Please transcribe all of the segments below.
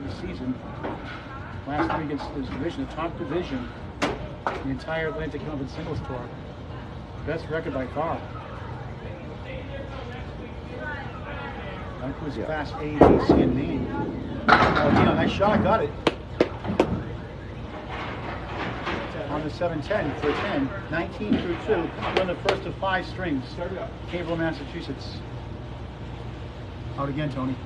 the season. Last time against his division, the top division, the entire Atlantic Conference singles tour. Best record by far. That includes Class A, B, C, and D. Paladino, nice shot, got it. On the 7-10 for 10, 19 through 2, won the first of 5 strings. Haverhill, Massachusetts. Out again, Tony.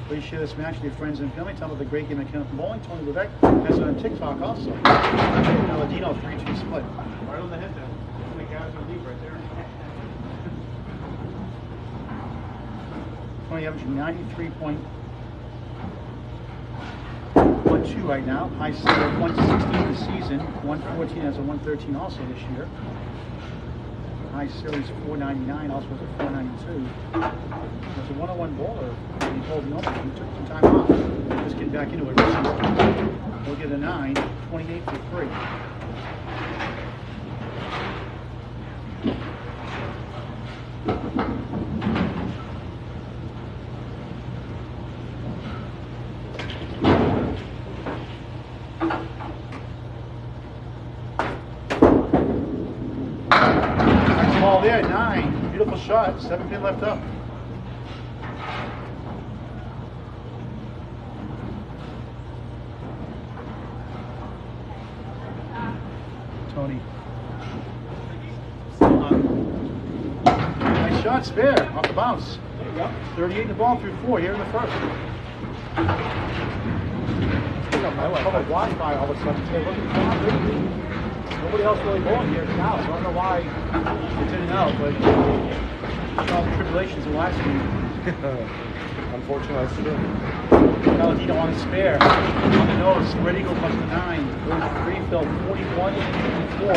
Please share this match with your friends and family. Tell them the great game of Candlepin bowling. Tony Levesque has it on TikTok also. Paladino 3-2 split. Right on the head there. The guys are deep right there. Tony averaging 93.12 right now. High score of 116 this season. 114 as a 113 also this year. High series 499, also was a 492. There's a 101 bowler. He told me, he took some time off. Just getting back into it. We'll get a 9, 28 for 3. Ball there, 9. Beautiful shot. 7 pin left up. Tony. Nice shot, spare. Off the bounce. There you go. 38 in the ball through 4 here in the first. Wi-Fi all of a sudden. Nobody else really bowling here now, so I don't know why it's in and out, but all the tribulations of last week. Unfortunately, that's true. Paladino on the spare, on the nose, spread eagle plus the 9. Goes to free fill, 41 and 4.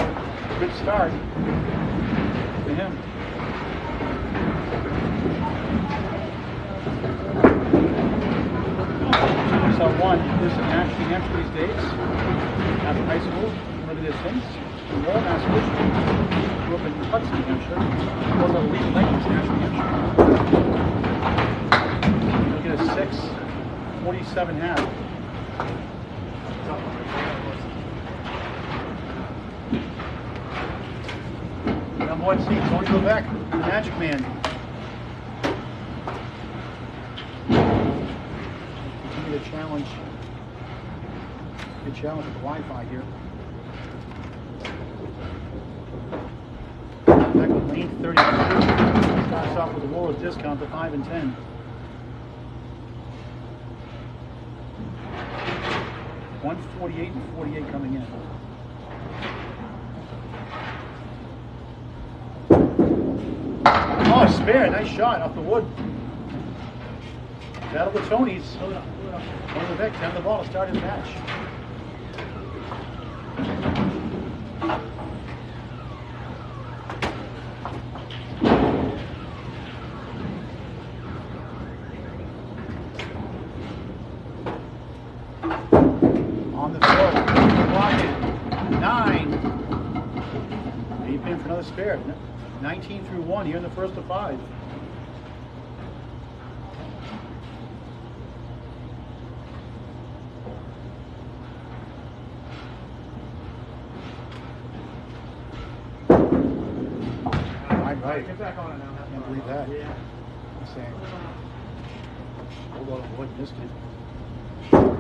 Good start for him. So one, this is New Hampshire these days. After high school, look at this things. Lowell, Massachusetts. Grew up in Hudson, New Hampshire. Was a lead lane in New Hampshire. Look at a 6, 47 half. Number 1 seed, Tony Levesque, the Magic Man. Continue to challenge. Good challenge with the Wi-Fi here. Back with lane 32. Starts off with a lower discount to 5 and 10. $148 and 48 coming in. Oh, spare, nice shot off the wood. Battle with Tony's. Tony Levesque having the ball to start his match. On the floor, blocking, 9. 8 pin for another spare. 19 through 1 here in the first of 5. Right. Get back on it now. Can't believe that. Yeah. I'm saying. Hold on, boy, missed it. All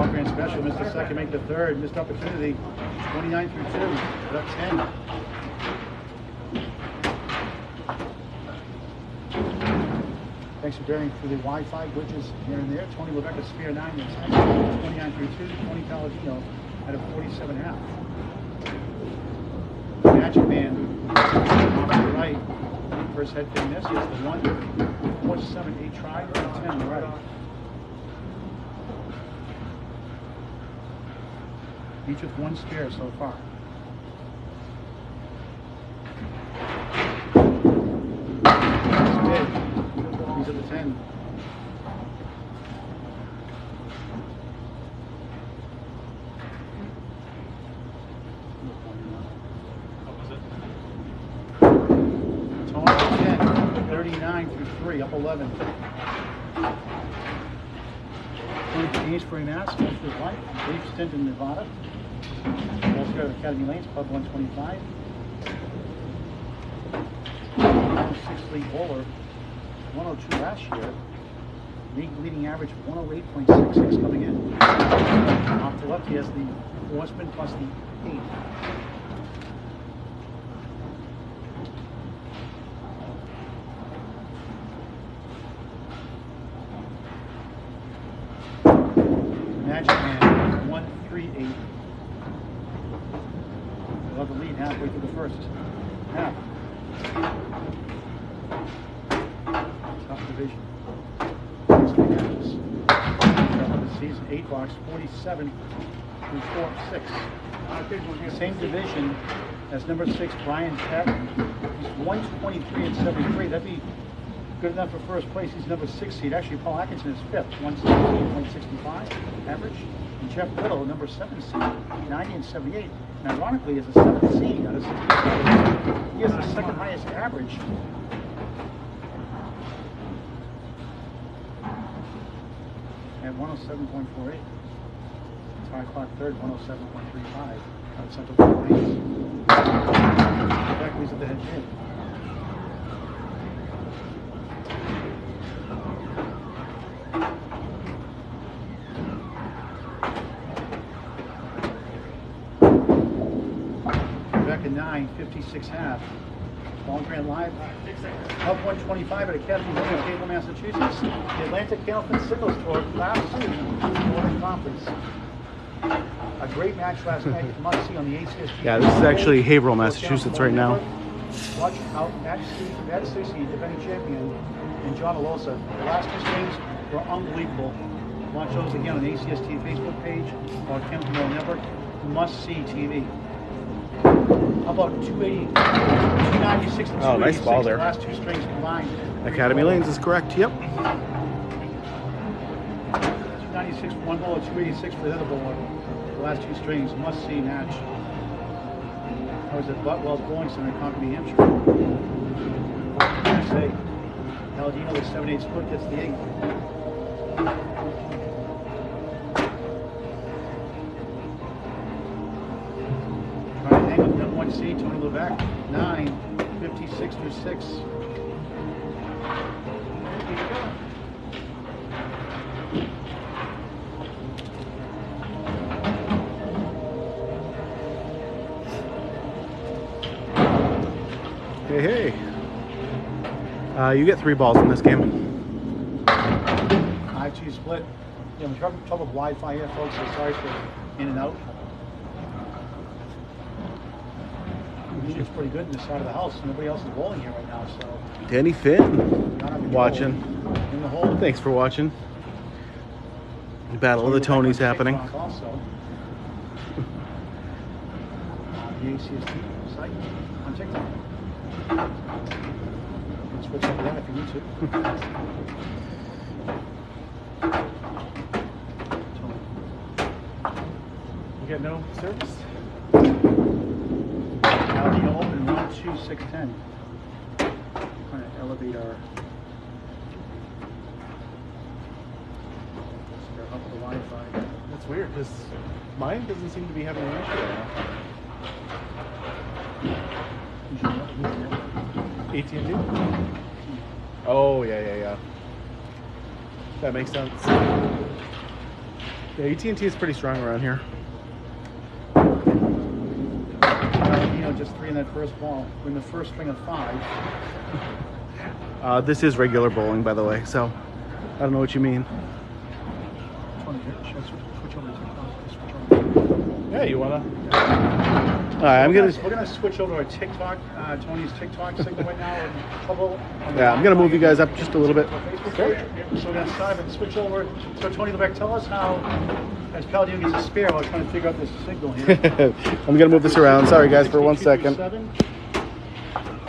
grand special, missed the second, make the third, missed opportunity. 29 through 2, up 10. Thanks for bearing through the Wi-Fi glitches here and there. Tony Levesque, spare 9 and 10. 29 through 2. Tony Paladino at a 47.5. Magic Man, off to the right. First head pin miss. He has the 1, 4, 7, 8 try, and 10 on the right. Each with 1 spare so far. He's at the 10. Tony 10, 39 through 3, up 11. Going to Amesbury, Mass. Most of his life. Brief stint in Nevada. Also got Academy Lanes, Club 125. 6th league bowler. 102 last year. League leading average 108.66 coming in. Off the left, he has the Horseman plus the 8. Magic Man 138. We'll have the lead halfway through the first half. Tough division. The season 8 box 47 through 4-6. Same division as number 6 Brian Patton. He's 123 and 73. That'd be good enough for first place. He's number 6 seed. Actually, Paul Atkinson is 5th, 117.65 average. And Jeff Little, number 7 seed, 90 and 78. And ironically, as a 7th seed out of 65, he has the second highest average. At 107.48. Ty Clark third, 107.35. Out of Central Pennsylvania. Exactly, he's at the head kid. Back at 9, 56 half. Ball Grand Live. Up 125 at Academy Lanes, Haverhill, Massachusetts. The Atlantic Candlepin Singles Tour last season, Northern Conference. A great match last night. Must see on the ACST. Yeah, this is actually Haverhill, Massachusetts right now. Watch out Matt Susi, defending champion, and John Alosa. The last 2 games were unbelievable. Watch those again on the ACST Facebook page or Candlepin Network. Must see TV. How about 280, 296 and 286? Oh, nice ball there. The last 2 strings combined. Academy Lanes is correct. Yep. 296 for one bowler, 286 for the other bowler. The last 2 strings, must-see match. I was at Butwell's Bowling Center in Concord, New Hampshire. Next day, Paladino with 7-8 split gets the 8. Trying to hang with number 1 seed, Tony Levesque, 9, 56 through 6. Hey. You get 3 balls in this game. 5-2 split. Yeah, we're having trouble with Wi-Fi here, folks, so sorry for in and out. Music's pretty good in this side of the house. Nobody else is bowling here right now, so. Danny Finn watching. In the hole. Thanks for watching. Battle of the Tonys happening. Also. The ACST site on TikTok. You can switch over that if you need to. You get no service? Paladino open 12610. Trying to elevate our up the Wi-Fi. That's weird because mine doesn't seem to be having an issue right now. AT&T? Oh, yeah. That makes sense. Yeah, AT&T is pretty strong around here. Just 3 in that first ball. We're in the first string of 5. This is regular bowling, by the way, so I don't know what you mean. Should I switch over to TikTok? Switch over. Yeah, you wanna? All right, We're gonna switch over to our TikTok, Tony's TikTok signal right now. Yeah, I'm gonna move you guys up just a little bit. So we're gonna start and switch over. So Tony Levesque, tell us how, as Paladino gets a spare, while trying to figure out this signal here. I'm gonna move this around. Sorry guys for 1 second. 7.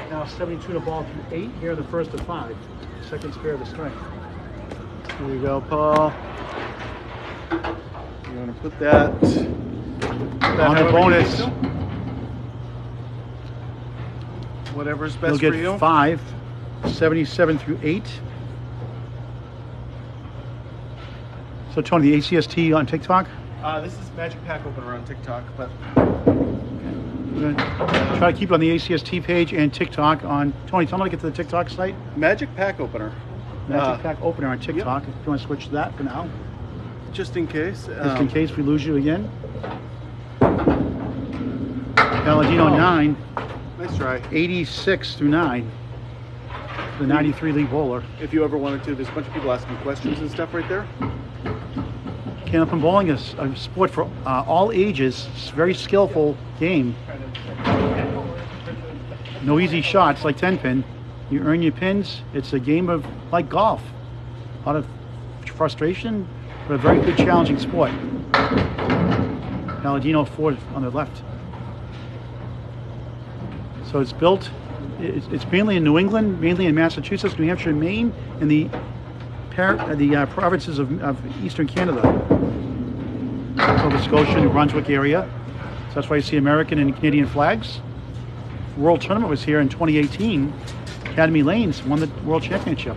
Now 72 to ball through 8. Here the first of 5. Second spare of the string. Here you go, Paul. You wanna put that on the bonus. Whatever's best You'll for you. get 5 77 through 8. So Tony, the ACST on TikTok? This is Magic Pack Opener on TikTok, but We're gonna try to keep it on the ACST page and TikTok on, Tony, tell me to get to the TikTok site. Magic Pack Opener. Magic Pack Opener on TikTok. If you want to switch to that for now. Just in case. Just in case we lose you again. Paladino 9. Nice try. 86 through 9. The 93 league bowler. If you ever wanted to, there's a bunch of people asking questions and stuff right there. Candlepin bowling is a sport for all ages. It's a very skillful game. No easy shots like 10 pin. You earn your pins. It's a game of like golf. A lot of frustration, but a very good challenging sport. Paladino 4 on the left. So it's built, it's mainly in New England, mainly in Massachusetts, New Hampshire, Maine, and the provinces of eastern Canada. Nova Scotia, New Brunswick area. So that's why you see American and Canadian flags. World Tournament was here in 2018. Academy Lanes won the World Championship.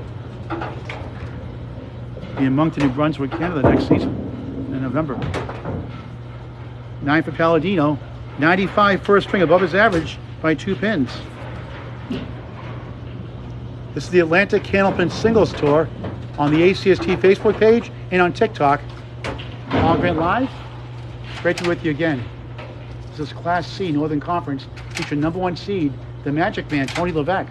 Be in Moncton, New Brunswick, Canada next season in November. 9 for Paladino. 95 first string above his average by 2 pins. This is the Atlantic Candlepin Singles Tour on the ACST Facebook page and on TikTok. All Grant Live. Great to be with you again. This is Class C Northern Conference featuring #1 seed, the Magic Man, Tony Levesque.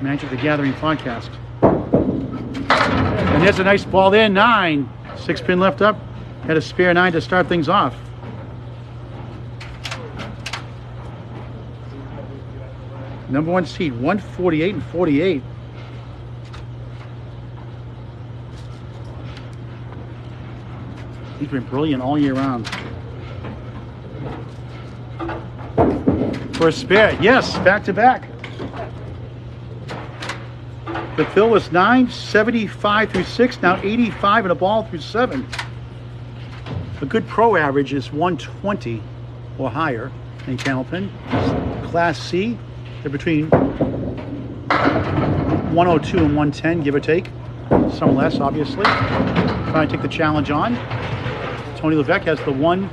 Magic the Gathering podcast. And there's a nice ball there, 9. 6 pin left up. Had a spare 9 to start things off. #1 seed, 148 and 48. He's been brilliant all year round. For a spare, yes, back to back. The fill was 9, 75 through 6, now 85 and a ball through 7. A good pro average is 120 or higher in Candlepin. Class C, they're between 102 and 110, give or take. Some less, obviously. Trying to take the challenge on. Tony Levesque has the 1,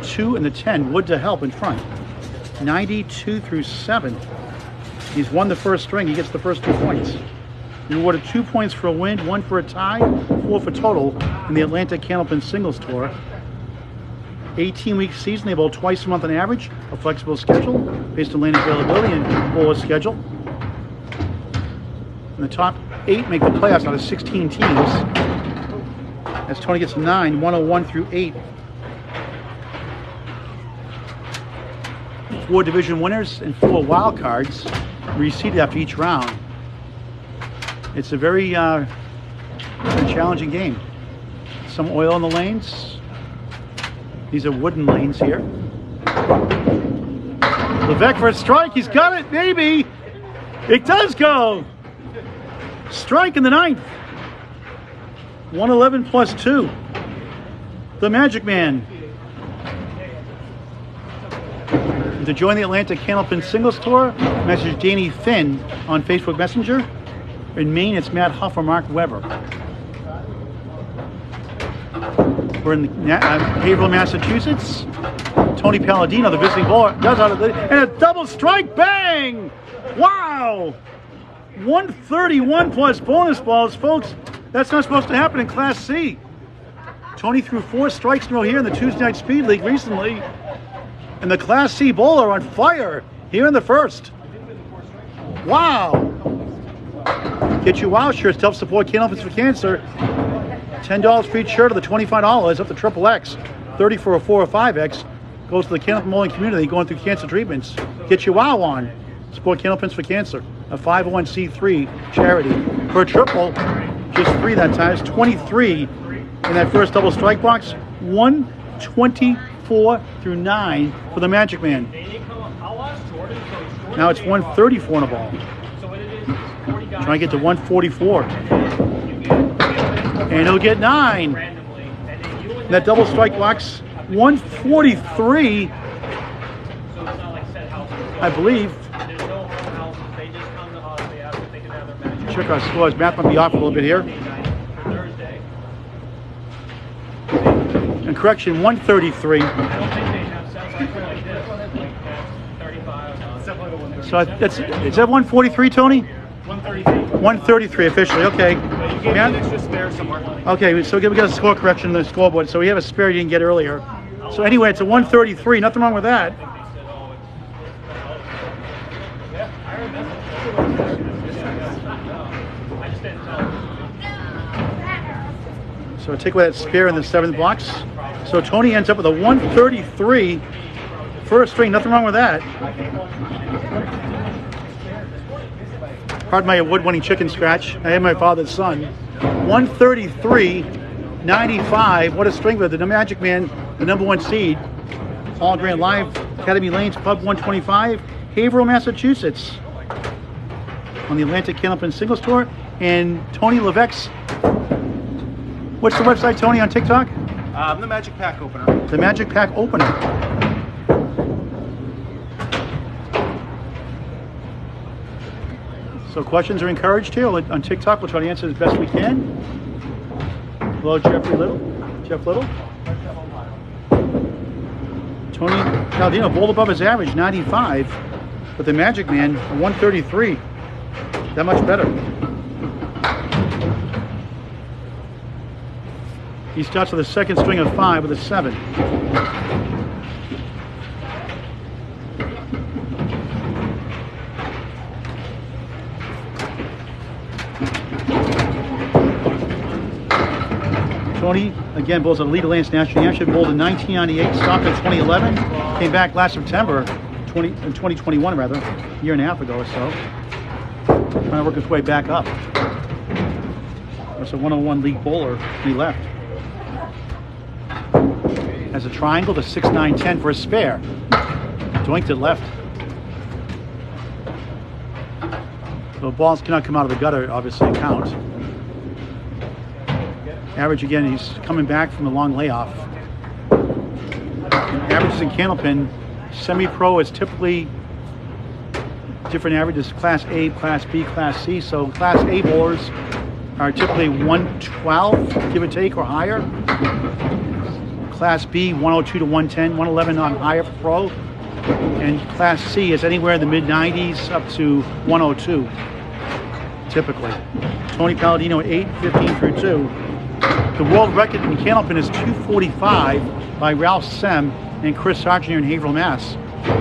2, and the 10. Wood to help in front. 92 through 7. He's won the first string. He gets the first 2 points. You're awarded 2 points for a win, 1 for a tie, 4 for total in the Atlantic Candlepin Singles Tour. 18-week season. They bowl twice a month on average. A flexible schedule based on land availability and bowler schedule. And the top 8 make the playoffs out of 16 teams. As Tony gets 9, 101 through 8. 4 division winners and 4 wild cards reseeded after each round. It's a very challenging game. Some oil in the lanes. These are wooden lanes here. Levesque for a strike. He's got it, maybe. It does go. Strike in the 9th. 111 plus 2. The Magic Man. To join the Atlantic Candlepin Singles Tour, message Danny Finn on Facebook Messenger. In Maine, it's Matt Huff or Mark Weber. We're in Haverhill, Massachusetts. Tony Paladino, the visiting bowler, does out of the, and a double strike, bang! Wow! 131 plus bonus balls, folks. That's not supposed to happen in Class C. Tony threw 4 strikes in a row here in the Tuesday Night Speed League recently. And the Class C bowler on fire here in the first. Wow! Get your WOW shirts to help support Candlepins for Cancer. $10 for each shirt of the $25 up to XXX. 30 for a 4 or 5X. Goes to the Candlepin bowling community going through cancer treatments. Get your WOW on. Support Candlepins for Cancer. A 501c3 charity. For a triple, just 3 that time. It's 23 in that first double strike box. 124 through 9 for the Magic Man. Now it's 134 in a ball. Trying to get to 144. And he'll get 9. In that double strike box, 143, I believe. check our scores. Math might be off a little bit here. Thursday. And correction, 133. I don't think they have sets like this, like 35. So that's, is that 143, Tony? 133. 133 officially, okay. But you gave me Yeah. an extra spare somewhere. Okay, so we got a score correction on the scoreboard. So we have a spare you didn't get earlier. So anyway, it's a 133. Nothing wrong with that. So take away that spare in the 7th box. So Tony ends up with a 133 first string. Nothing wrong with that. Pardon my award-winning chicken scratch. I am my father's son. 133.95. What a string with the Magic Man, the #1 seed. All Grand Live, Academy Lanes, Pub 125, Haverhill, Massachusetts. On the Atlantic Candlepin Single Store. And Tony Levesque. What's the website, Tony, on TikTok? The Magic Pack opener. The Magic Pack Opener. So questions are encouraged here on TikTok. We'll try to answer as best we can. Hello, Jeffrey Little. Jeff Little. Tony Paladino, bowled above his average, 95. But the Magic Man, 133. That much better. He starts with a second string of 5 with a 7. Tony, again, bowls at Elite Alliance National Championship, bowled in 1998, stopped in 2011, came back last September, 2021 rather, a year and a half ago or so. Trying to work his way back up. That's a 101 league bowler, he left. Has a triangle to 6, 9, 10 for a spare. Doinked it left. So balls cannot come out of the gutter, obviously, and count. Average again, he's coming back from a long layoff. Averages in Candlepin, semi-pro is typically different averages, Class A, Class B, Class C. So Class A bowlers are typically 112, give or take, or higher. Class B, 102 to 110, 111 on higher for pro. And Class C is anywhere in the mid-90s up to 102, typically. Tony Paladino, 8:15 through 2. The world record in Candlepin is 245 by Ralph Sem and Chris Sargent here in Haverhill, Mass.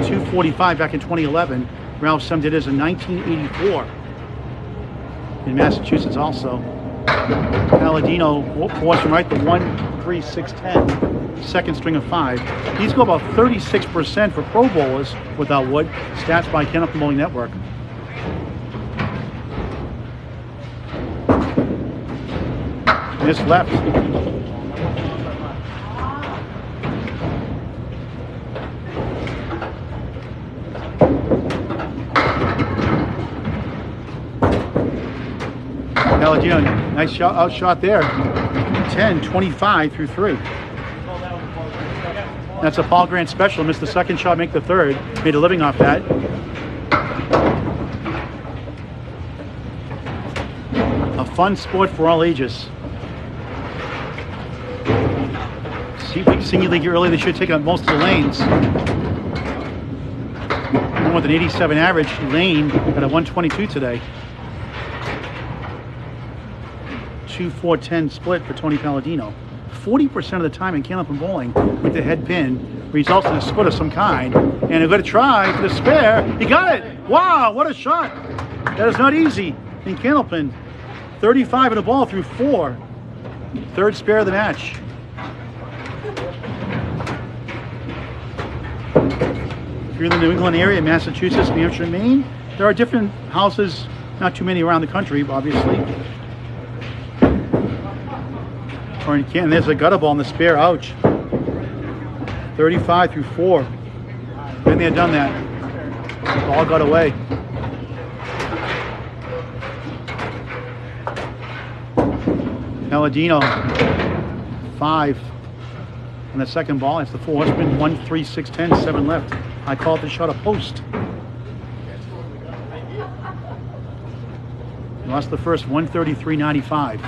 245 back in 2011. Ralph Sem did his in 1984 in Massachusetts also. Paladino, forced him right to 136.10. Second string of 5. These go about 36% for pro bowlers without wood. Stats by Candlepin Bowling Network. Missed left. Paladino, nice shot, outshot there. 10-25 through 3. That's a Paul Grant special. Missed the second shot, make the third. Made a living off that. A fun sport for all ages. See, Senior League early, they should take out most of the lanes. One with an 87 average. Lane got a 122 today. 2-4-10 split for Tony Paladino. 40% of the time in Candlepin bowling with the head pin results in a split of some kind. And they're going to try for the spare. He got it! Wow, what a shot! That is not easy in Candlepin. 35 in the ball through 4. Third spare of the match. If you're in the New England area, Massachusetts, New Hampshire, Maine, there are different houses, not too many around the country, obviously. Or in Canton, there's a gutter ball in the spare, ouch. 35 through 4. Been there, done that. The ball got away. Paladino, 5 on the second ball. It's the 4 horseman, 1-3-6-10, 7 left. I called the shot a post. Lost the first 133.95.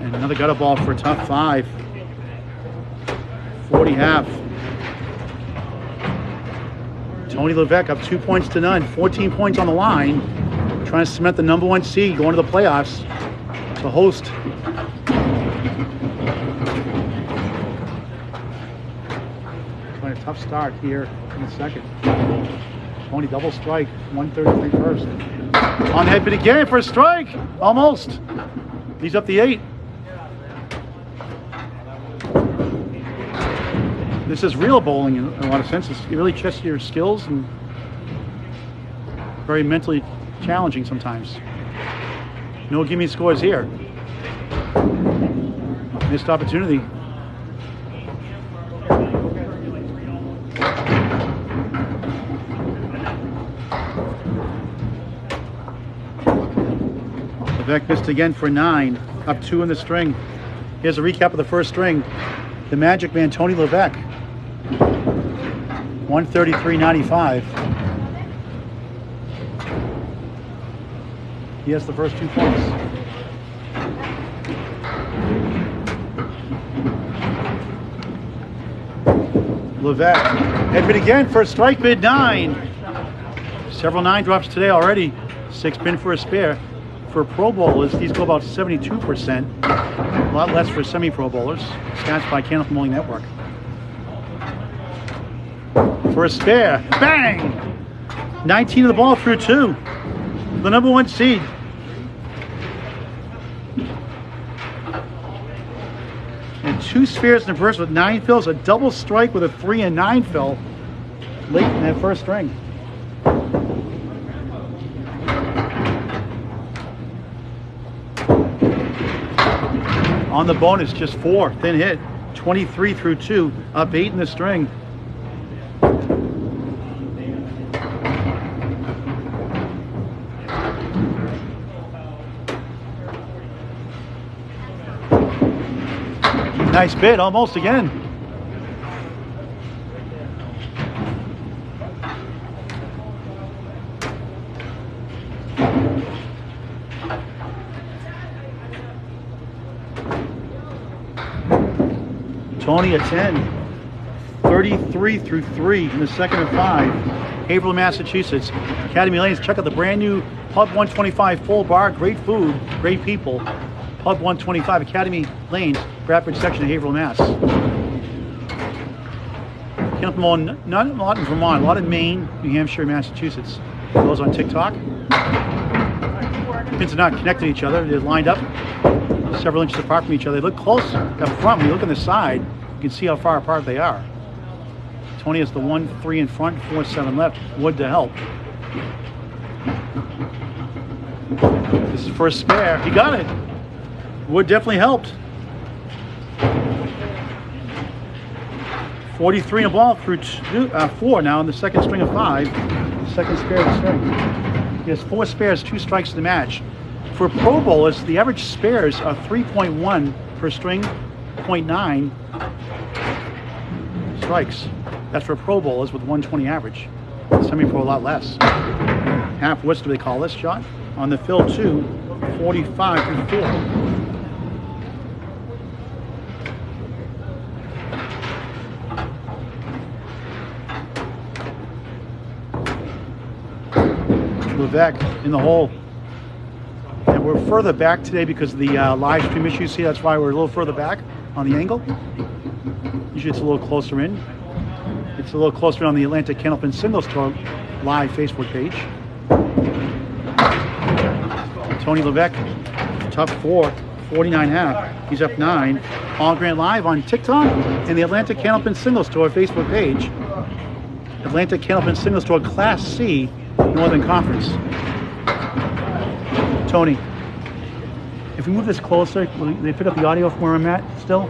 And another gutter ball for a tough 5. 40 half. Tony Levesque up 2 points to none. 14 points on the line. Trying to cement the #1 seed going to the playoffs to host. Quite a tough start here in the second. Tony double strike, 133 first. On the head pin again for a strike. Almost. He's up the 8. This is real bowling in a lot of senses. You really test your skills and very mentally challenging sometimes. No gimme scores here. Missed opportunity. Levesque missed again for 9. Up 2 in the string. Here's a recap of the first string. The Magic Man, Tony Levesque. 133.95. He has the first 2 points. Levesque. Head bid again for a strike bid 9. Several 9 drops today already. 6 pin for a spare. For Pro Bowlers, these go about 72%. A lot less for semi-pro bowlers. Stats by Candlepin Bowling Network. For a spare. Bang! 19 of the ball through 2. The #1 seed. And 2 spares in the first with 9 fills. A double strike with a 3 and 9 fill late in that first string. On the bonus, just 4. Thin hit. 23 through 2. Up 8 in the string. Nice bid, almost again. Tony a 10. 33 through 3 in the second of 5. Haverhill, Massachusetts. Academy Lanes. Check out the brand new Pub 125 full bar. Great food, great people. Pub 125, Academy Lanes, Bradford section of Haverhill, Mass. Not a lot in Vermont, a lot in Maine, New Hampshire, Massachusetts. Those on TikTok. Pins are not connected to each other. They're lined up several inches apart from each other. They look close up front. When you look on the side, you can see how far apart they are. Tony has the 1-3 in front, 4-7 left. Wood to help. This is for a spare. He got it. Wood definitely helped. 43 in a ball through 4 now in the second string of 5. Second spare of the string. He has 4 spares, 2 strikes in the match. For Pro Bowlers, the average spares are 3.1 per string, 0.9 strikes. That's for Pro Bowlers with 120 average. Semi-pro a lot less. Half what's do they call this shot? On the fill 2, 45 through 4. Levesque in the hole. And we're further back today because of the live stream issues. See, that's why we're a little further back on the angle. Usually it's a little closer in. It's a little closer on the Atlantic Candlepin Singles Tour live Facebook page. Tony Levesque, top 4, 49.5. He's up 9. All Grant Live on TikTok and the Atlantic Candlepin Singles Tour Facebook page. Atlantic Candlepin Singles Tour Class C, Northern Conference. Tony, if we move this closer, will they pick up the audio from where I'm at still?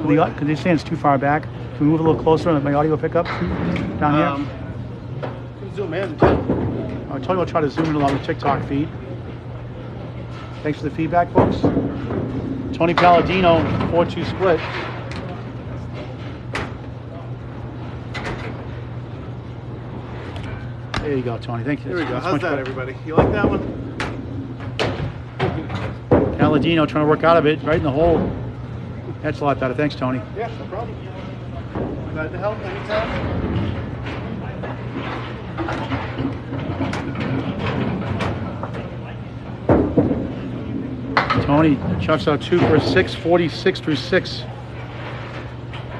Because they're saying it's too far back. Can we move a little closer and my audio pick up down here? Zoom in. I told you I'll try to zoom in along the TikTok feed. Thanks for the feedback, folks. Tony Paladino, 4-2 split. There you go, Tony. Thank you. There we go. That's How's much that, better. everybody? You like that one? Paladino trying to work out of it, right in the hole. That's a lot better. Thanks, Tony. Yeah, no problem. Glad to help anytime. Tony chucks out 2 for 6, 46 through 6.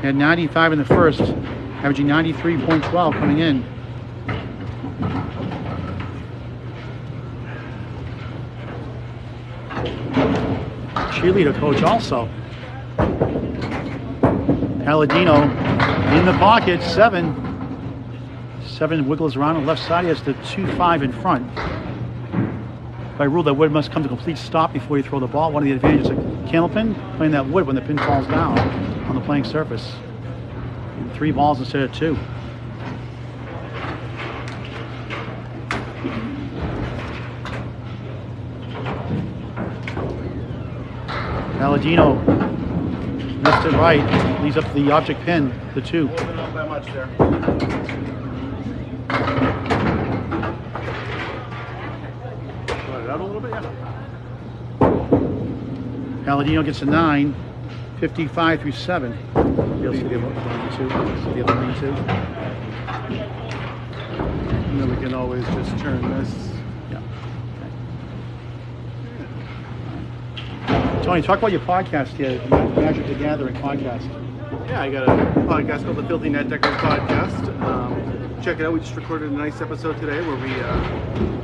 Had 95 in the first, averaging 93.12 coming in. Cheerleader coach also. Paladino in the pocket, 7. 7 wiggles around on the left side. He has the 2-5 in front. By rule, that wood must come to a complete stop before you throw the ball. One of the advantages of Candlepin, playing that wood when the pin falls down on the playing surface. And 3 balls instead of 2. Paladino missed it right, leads up to the object pin, the 2. Wasn't up that much there. Let it out a little bit, yeah. Paladino gets a 9, 55 through 7. You'll see the other lane 2. See the other lane 2. And then we can always just turn this. Yeah. Tony, talk about your podcast here, the Magic the Gathering podcast. Yeah, I got a podcast called the Filthy Net Deckers Podcast. Check it out. We just recorded a nice episode today where we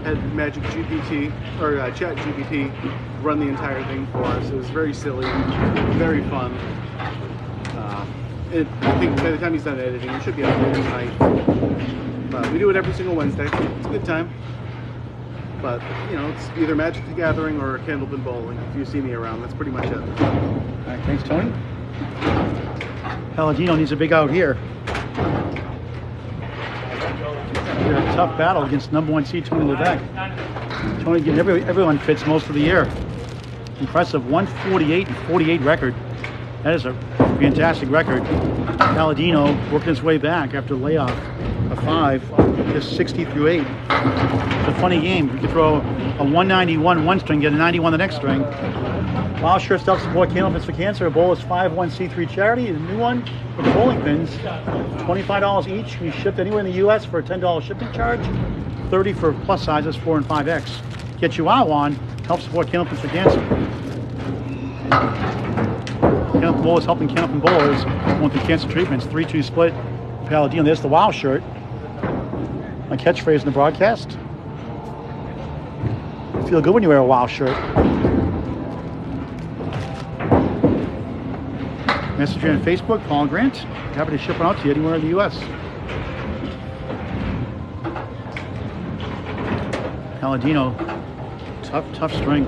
had Magic GPT or Chat GPT run the entire thing for us. It was very silly, very fun. I think by the time he's done editing, it should be out later tonight. But we do it every single Wednesday. It's a good time. But, you know, it's either Magic the Gathering or Candlepin Bowling. If you see me around, that's pretty much it. All right, thanks, Tony. Paladino needs a big out here. They're a tough battle against #1 seed Tony Levesque. Tony getting everyone fits most of the year. Impressive 148 and 48 record. That is a fantastic record. Paladino working his way back after layoff of 5, just 60 through 8. It's a funny game. You could throw a 191 one string, get a 91 the next string. Wild Shirt Self Support Candlepins for Cancer. A bowl is 501c3 charity. A new one with the bowling pins, $25 each. We shipped anywhere in the U.S. for a $10 shipping charge. $30 for plus sizes 4 and 5X. Get you out one. Help support Candlepins for Cancer. Candlepin Bowlers helping Candlepin Bowlers going through cancer treatments. 3-2 split. Paladino. There's the Wild Shirt. My catchphrase in the broadcast. You feel good when you wear a Wild Shirt. Message me on Facebook, Paul Grant. Happy to ship it out to you anywhere in the U.S. Paladino, tough string.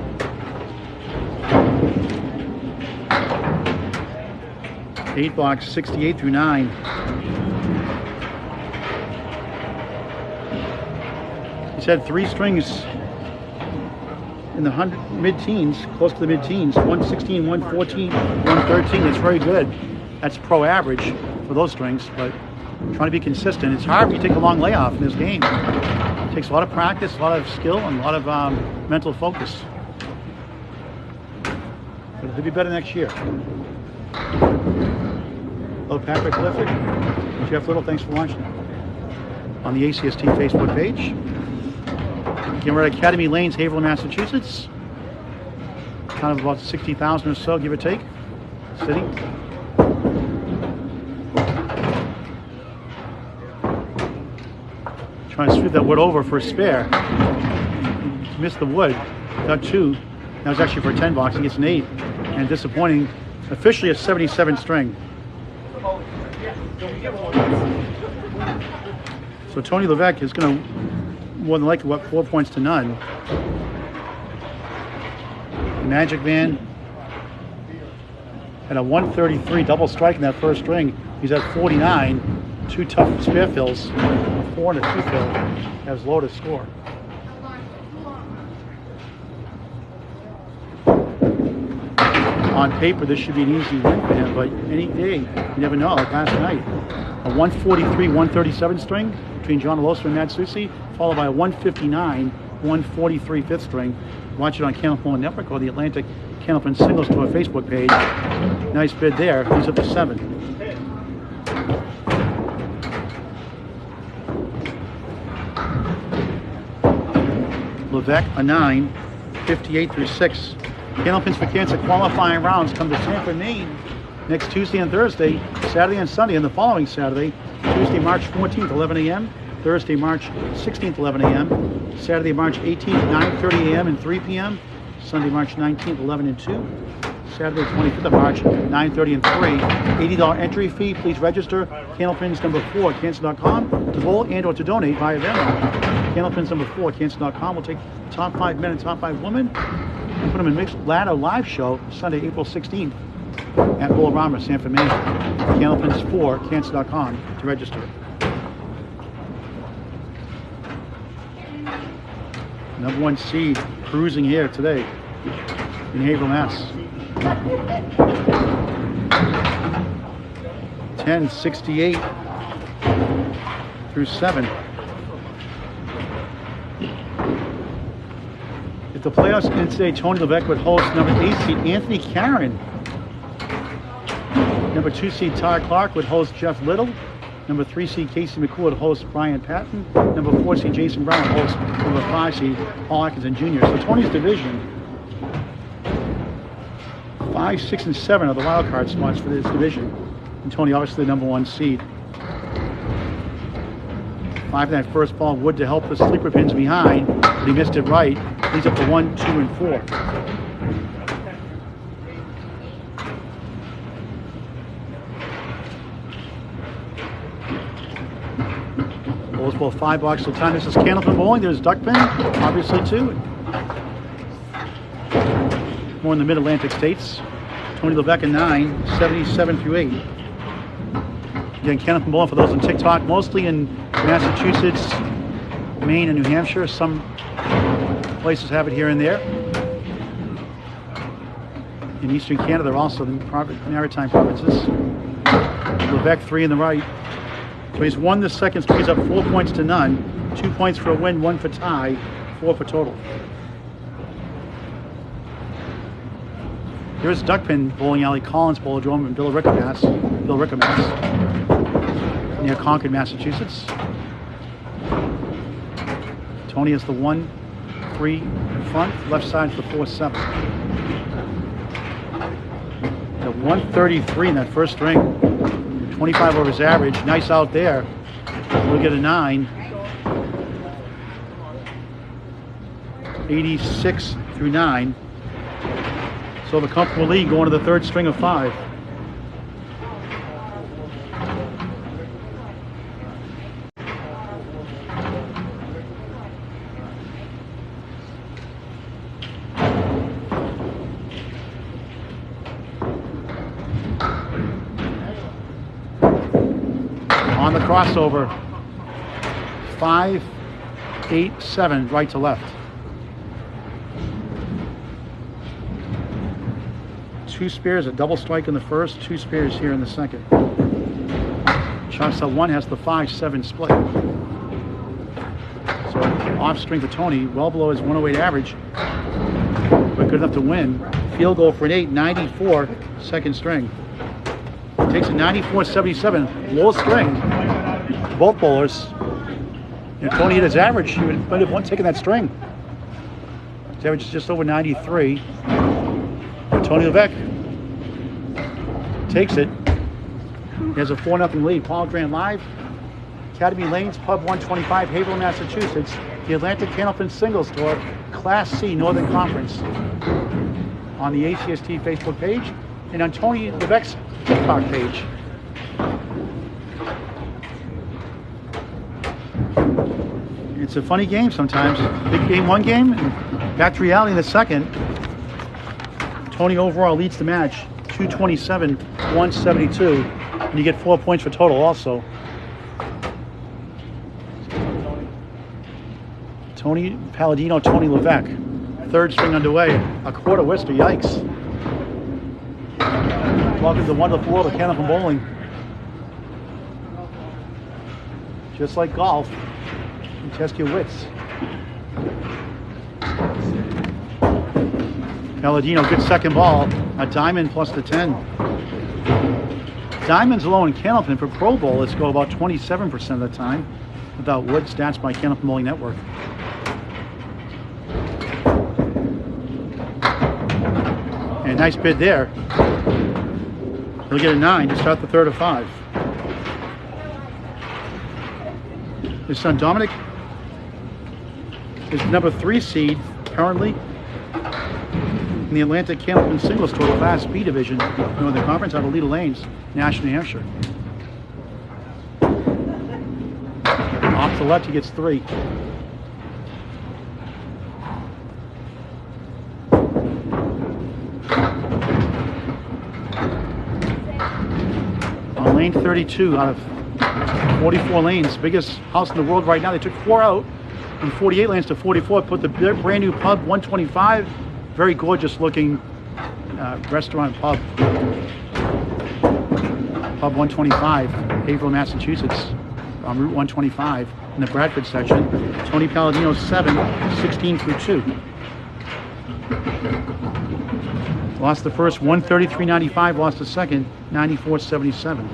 Eight box, 68 through 9. He's had 3 strings in the mid-teens, close to the mid-teens, 116, 114, 113. That's very good. That's pro average for those strings, but trying to be consistent. It's hard when you take a long layoff in this game. It takes a lot of practice, a lot of skill, and a lot of mental focus. But it'll be better next year. Hello, Patrick Clifford. Jeff Little, thanks for watching. On the ACST Facebook page. Again, we're at Academy Lanes, Haverhill, Massachusetts. Kind of about 60,000 or so, give or take. City. Trying to sweep that wood over for a spare. Missed the wood. Got 2. That was actually for a 10 box. He gets an 8. And disappointing. Officially a 77 string. So Tony Levesque is going to more than likely, 4 points to none. Magic Man had a 133 double strike in that first string. He's at 49. 2 tough spare fills, a 4 and a 2 fill. Has low to score. On paper, this should be an easy win for him, but any day, you never know. Like last night, a 143, 137 string, between John Aloso and Matt Susi, followed by a 159, 143 fifth string. Watch it on Candlepin Network or the Atlantic Candlepin Singles Tour Facebook page. Nice bid there. He's up to 7. Levesque, a 9, 58 through 6. Candlepins for Cancer qualifying rounds come to Tampa, Maine next Tuesday and Thursday, Saturday and Sunday, and the following Saturday, Tuesday, March 14th, 11 a.m., Thursday, March 16th, 11 a.m., Saturday, March 18th, 9:30 a.m. and 3 p.m., Sunday, March 19th, 11 and 2, Saturday, 25th of March, 9:30 and 3. $80 entry fee. Please register. Candlepins number 4 at cancer.com to bowl and or to donate via Venmo. Candlepins number 4 at cancer.com. We'll take top 5 men and top 5 women and put them in mixed ladder live show Sunday, April 16th at Bolorama, Sanford, Maine. Candlepins 4 at cancer.com to register. Number 1 seed cruising here today in Haverhill, Mass. 1068 through 7. If the playoffs end today, Tony Levesque would host number 8 seed Anthony Caron. Number 2 seed Tyler Clark would host Jeff Little. Number 3 seed Casey McCool would host Brian Patton. Number 4 seed Jason Brown would host number 5 seed Paul Atkinson Jr. So Tony's division, 5, 6, and 7 are the wild card spots for this division. And Tony obviously the number 1 seed. 5 in that first ball would to help the sleeper pins behind, but he missed it right. He's up to 1, 2, and 4. Bowls bowl 5 blocks till time. This is Candlepin bowling. There's Duckpin, obviously too. More in the Mid-Atlantic states. Tony Levesque a 9, 77 through 8. Again, Candlepin bowling for those on TikTok, mostly in Massachusetts, Maine, and New Hampshire. Some places have it here and there. In Eastern Canada, also the maritime provinces. Levesque 3 in the right. So he's won the second string. He's up 4 points to none. 2 points for a win, 1 for tie, 4 for total. Here's Duckpin Bowling Alley, Collins Bowlodrome in Billerica, Mass. Near Concord, Massachusetts. Tony is the 1, 3 front. Left side is the 4, 7. The 133 in that first string. 25 over his average. Nice out there. We'll get a 9. 86 through 9. So the comfortable lead going to the third string of 5. On the crossover, 5, 8, 7, right to left. 2 spares, a double strike in the first, 2 spares here in the second. Shot cell 1 has the 5-7 split. So off string for Tony, well below his 108 average, but good enough to win. Field goal for an 8, 94, second string. Takes a 94-77, low string, both bowlers. If Tony hit his average, he might have taken that string. His average is just over 93. But Tony Levesque takes it. He has a 4-0 lead. Paul Grant Live, Academy Lanes, Pub 125, Haverhill, Massachusetts. The Atlantic Candlepin Singles Tour, Class C, Northern Conference. On the ACST Facebook page and on Tony Levesque's TikTok page. It's a funny game sometimes. Big game one game, and back to reality in the second. Tony overall leads the match, 227, 172, and you get 4 points for total also. Tony Paladino, Tony Levesque. Third string underway, a quarter Worcester, yikes. Welcome to the wonderful world of Candlepin bowling. Just like golf, you test your wits. Paladino, good second ball. A diamond plus the 10. Diamonds alone in Candlepin for Pro Bowl, let's go about 27% of the time without wood. Stats by Candlepin Bowling Network. And nice bid there. He'll get a 9 to start the third of 5. His son Dominic is number 3 seed currently in the Atlantic Candlepin Singles Tour Class B Division, Northern Conference, out of Leda Lanes, Nashua, New Hampshire. Off to the left, he gets 3. On lane 32 out of 44 lanes, biggest house in the world right now. They took 4 out from 48 lanes to 44, put the brand new pub 125. Very gorgeous looking restaurant pub. Pub 125, Haverhill, Massachusetts, on Route 125 in the Bradford section. Tony Paladino 7, 16 through 2. Lost the first 133.95, lost the second 94.77.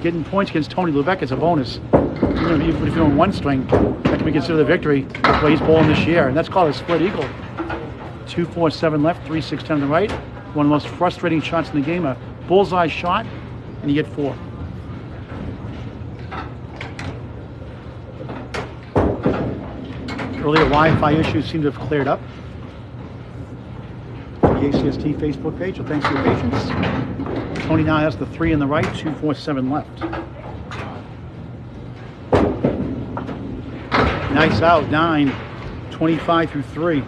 Getting points against Tony Levesque is a bonus. Even if you're on one string, that can be considered a victory. That's why he's bowling this year, and that's called a split eagle. 2-4-7 left, 3-6-10 on the right. One of the most frustrating shots in the game, a bullseye shot, and you get 4. Earlier Wi-Fi issues seem to have cleared up. The ACST Facebook page, so thanks for your patience. Tony now has the 3 on the right, 2-4-7 left. Nice out, 9, 25 through 3.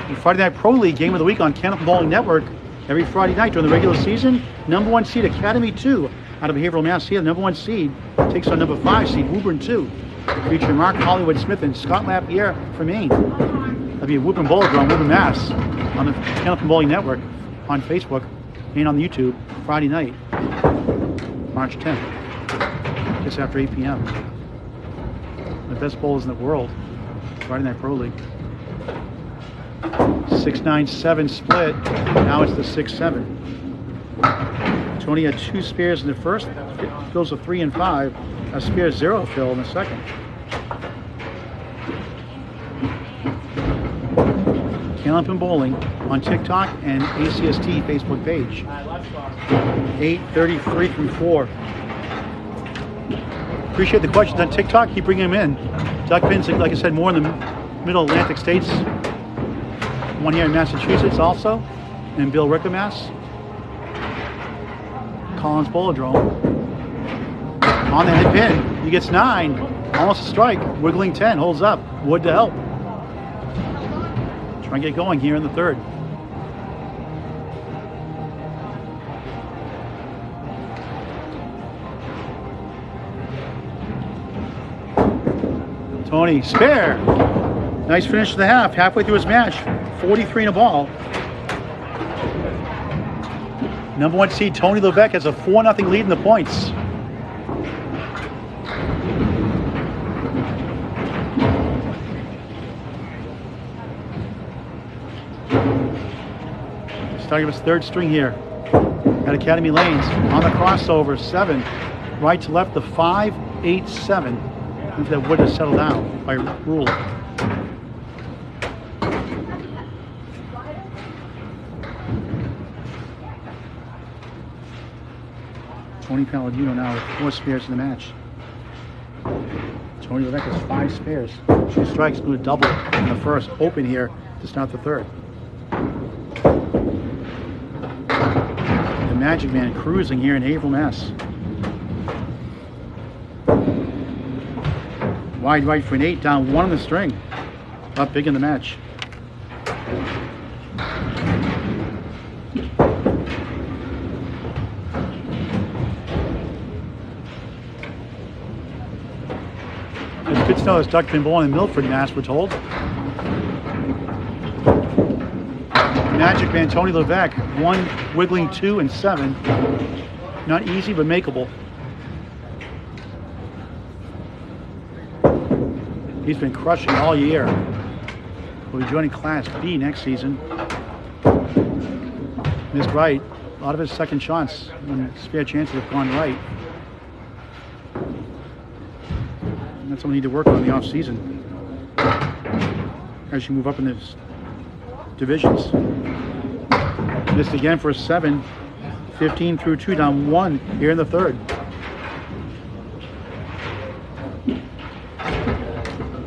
The Friday Night Pro League game of the week on Candlepin Bowling Network every Friday night during the regular season. Number 1 seed Academy 2 out of Haverhill, Mass. Here, the number 1 seed takes on number 5 seed Woburn 2, featuring Mark Hollywood Smith and Scott Lapierre from Maine. That'll be a Woburn Bowler Draw in Woburn, Mass. on the Candlepin Bowling Network on Facebook and on YouTube Friday night, March 10th, just after 8 p.m. The best bowlers in the world, Friday Night Pro League. 6-9-7 split. Now it's the 6-7. Tony had 2 spares in the first. Phil's a 3 and 5. A spare 0 Phil in the second. Candlepin Bowling on TikTok and ACST Facebook page. 8:33 through 4. Appreciate the questions on TikTok. Keep bringing them in. Duck pins, like I said, more in the Middle Atlantic states. One here in Massachusetts also, and Bill Ricker, Mass. Collins Bowlerdrome. On the head pin, he gets 9. Almost a strike. Wiggling 10, holds up. Wood to help. Try and get going here in the third. Tony, spare. Nice finish to the half, halfway through his match. 43 in a ball. Number 1 seed Tony Levesque has a 4-0 lead in the points. Starting with his third string here at Academy Lanes. On the crossover, 7. Right to left, the 5-8-7. If that would have settled down by rule. Tony Paladino now with 4 spares in the match. Tony Levesque has 5 spares. 2 strikes, blew a double in the first. Open here to start the third. The Magic Man cruising here in Haverhill, Mass. Wide right for an 8, down 1 on the string. Up big in the match. It's good to know this duck pin bowling in Milford, Mass, we're told. Magic Man Tony Levesque, 1 wiggling 2 and 7. Not easy, but makeable. He's been crushing all year. Will be joining Class B next season. Missed right. A lot of his second shots when spare chances have gone right. And that's what we need to work on in the off season as you move up in the divisions. Missed again for a 7. 15 through 2, down 1 here in the third.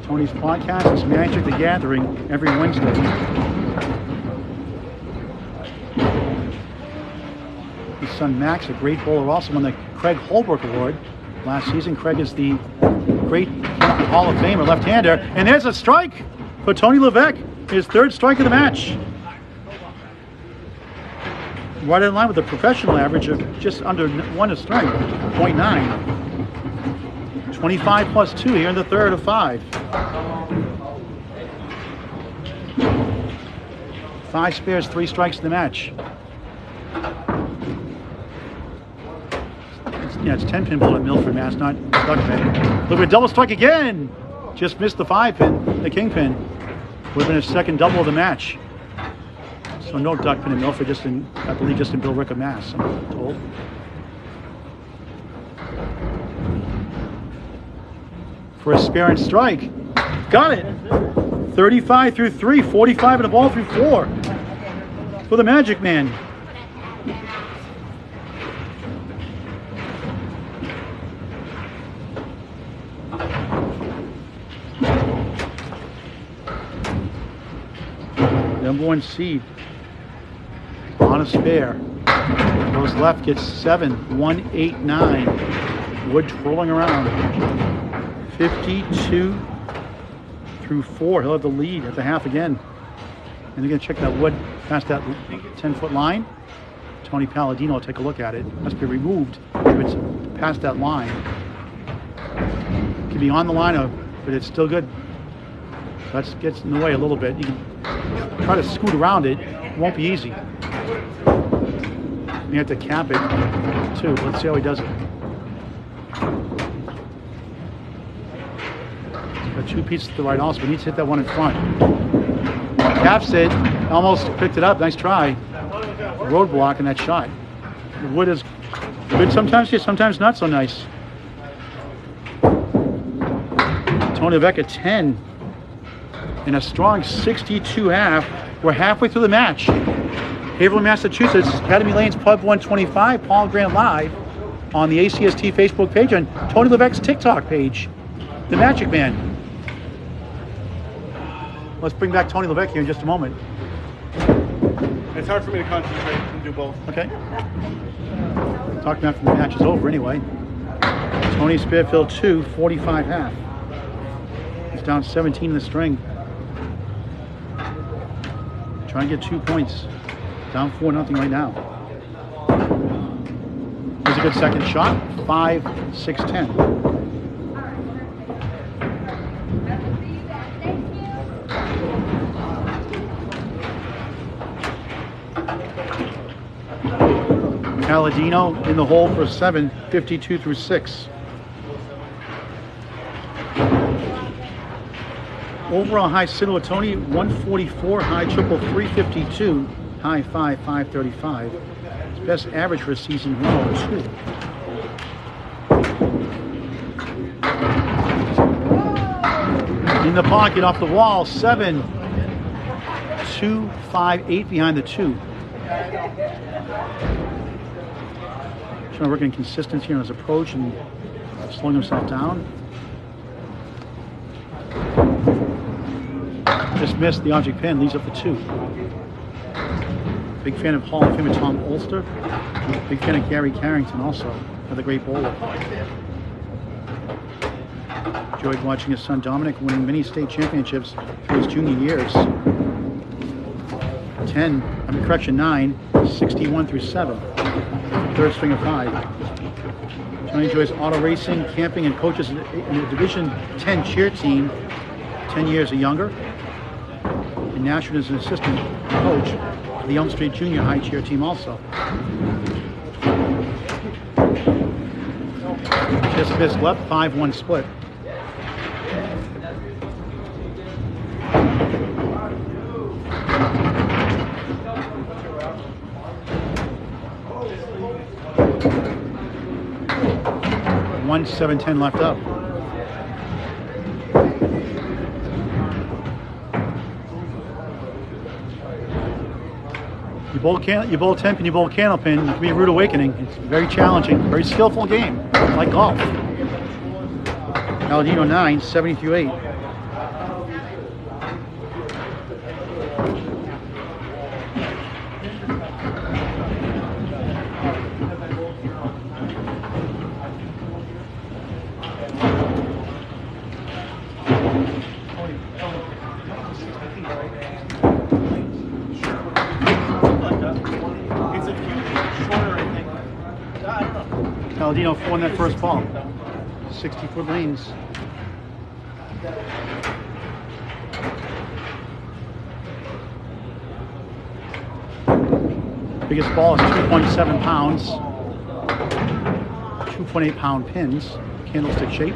Tony's podcast is Magic the Gathering every Wednesday. His son Max, a great bowler, also won the Craig Holbrook Award last season. Craig is the great Hall of Famer left-hander. And there's a strike for Tony Levesque, his third strike of the match. Right in line with the professional average of just under 1 a strike, 0.9. 25 plus 2 here in the third of 5. 5 spares, 3 strikes in the match. It's 10-pin ball at Milford, Mass, not duck pin. Look at double strike again. Just missed the 5-pin, the king pin. Would have been his second double of the match. So no duck pin in Milford, I believe just in Bill Rick of Mass, I'm told. For a spare and strike. Got it. 35 through 3, 45 and a ball through 4. For the Magic Man. Number 1 seed. On a spare. Goes left, gets 7, 1, 8, 9. Wood twirling around. 52 through 4. He'll have the lead at the half again. And they're going to check that wood past that 10-foot line. Tony Paladino will take a look at it. It must be removed if it's past that line. It can be on the line, but it's still good. So that gets in the way a little bit. You can try to scoot around it. It won't be easy. You have to cap it too. Let's see how he does it. Got 2 pieces to the right also, but needs to hit that one in front. Caps it, almost picked it up. Nice try. Roadblock in that shot. The wood is good sometimes, yeah, sometimes not so nice. Tony Levesque at 10 in a strong 62.5. We're halfway through the match. Haverhill, Massachusetts, Academy Lanes Pub 125, Paul Grant Live on the ACST Facebook page and Tony Levesque's TikTok page, The Magic Man. Let's bring back Tony Levesque here in just a moment. It's hard for me to concentrate and do both. Okay. Talk after the match is over anyway. Tony Spearfield 2, 45.5. He's down 17 in the string. Trying to get 2 points. Down 4-0 right now. Here's a good second shot. 5, 6, 10. Paladino in the hole for 7, 52 through 6. Overall high single with Tony 144, high triple 352, high 5, 535. His best average for a season 102. In the pocket off the wall, 7, 2, 5, 8 behind the 2. Trying to work in consistency on his approach and slowing himself down. Just missed the object pin, leaves up the 2. Big fan of Hall of Famer Tom Ulster. Big fan of Gary Carrington also, another great bowler. Enjoyed watching his son Dominic winning many state championships through his junior years. 9, 61 through 7. Third string of 5. Tony enjoys auto racing, camping, and coaches in a Division 10 cheer team, 10 years or younger. And Nashville is an assistant coach for the Elm Street Junior High cheer team also. Just missed left, 5-1 split. One 7-10 left up. You bowl Tenpin, you bowl Candlepin. It can be a rude awakening. It's very challenging, very skillful game, like golf. Paladino 9, 70 through 8. Paladino 4 on that first ball. 60-foot lanes. Biggest ball is 2.7 pounds. 2.8 pound pins. Candlestick shape.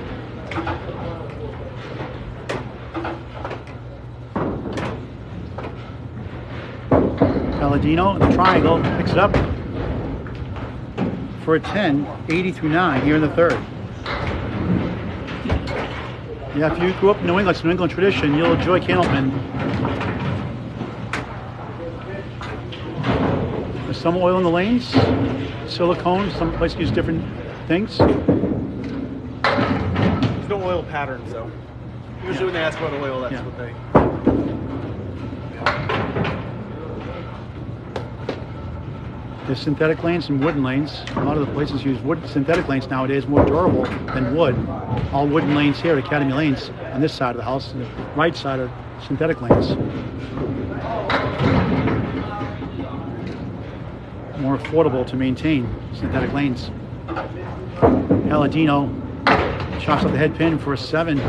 Paladino in the triangle picks it up for a 10, 80 through 9 here in the third. Yeah, if you grew up in New England, it's New England tradition, you'll enjoy Candlepin. There's some oil in the lanes, silicone, some places use different things. There's no oil patterns though. Usually when they ask about oil, that's what they... There's synthetic lanes and wooden lanes. A lot of the places use synthetic lanes nowadays, more durable than wood. All wooden lanes here at Academy Lanes on this side of the house. The right side are synthetic lanes. More affordable to maintain synthetic lanes. Paladino chops up the head pin for a 7.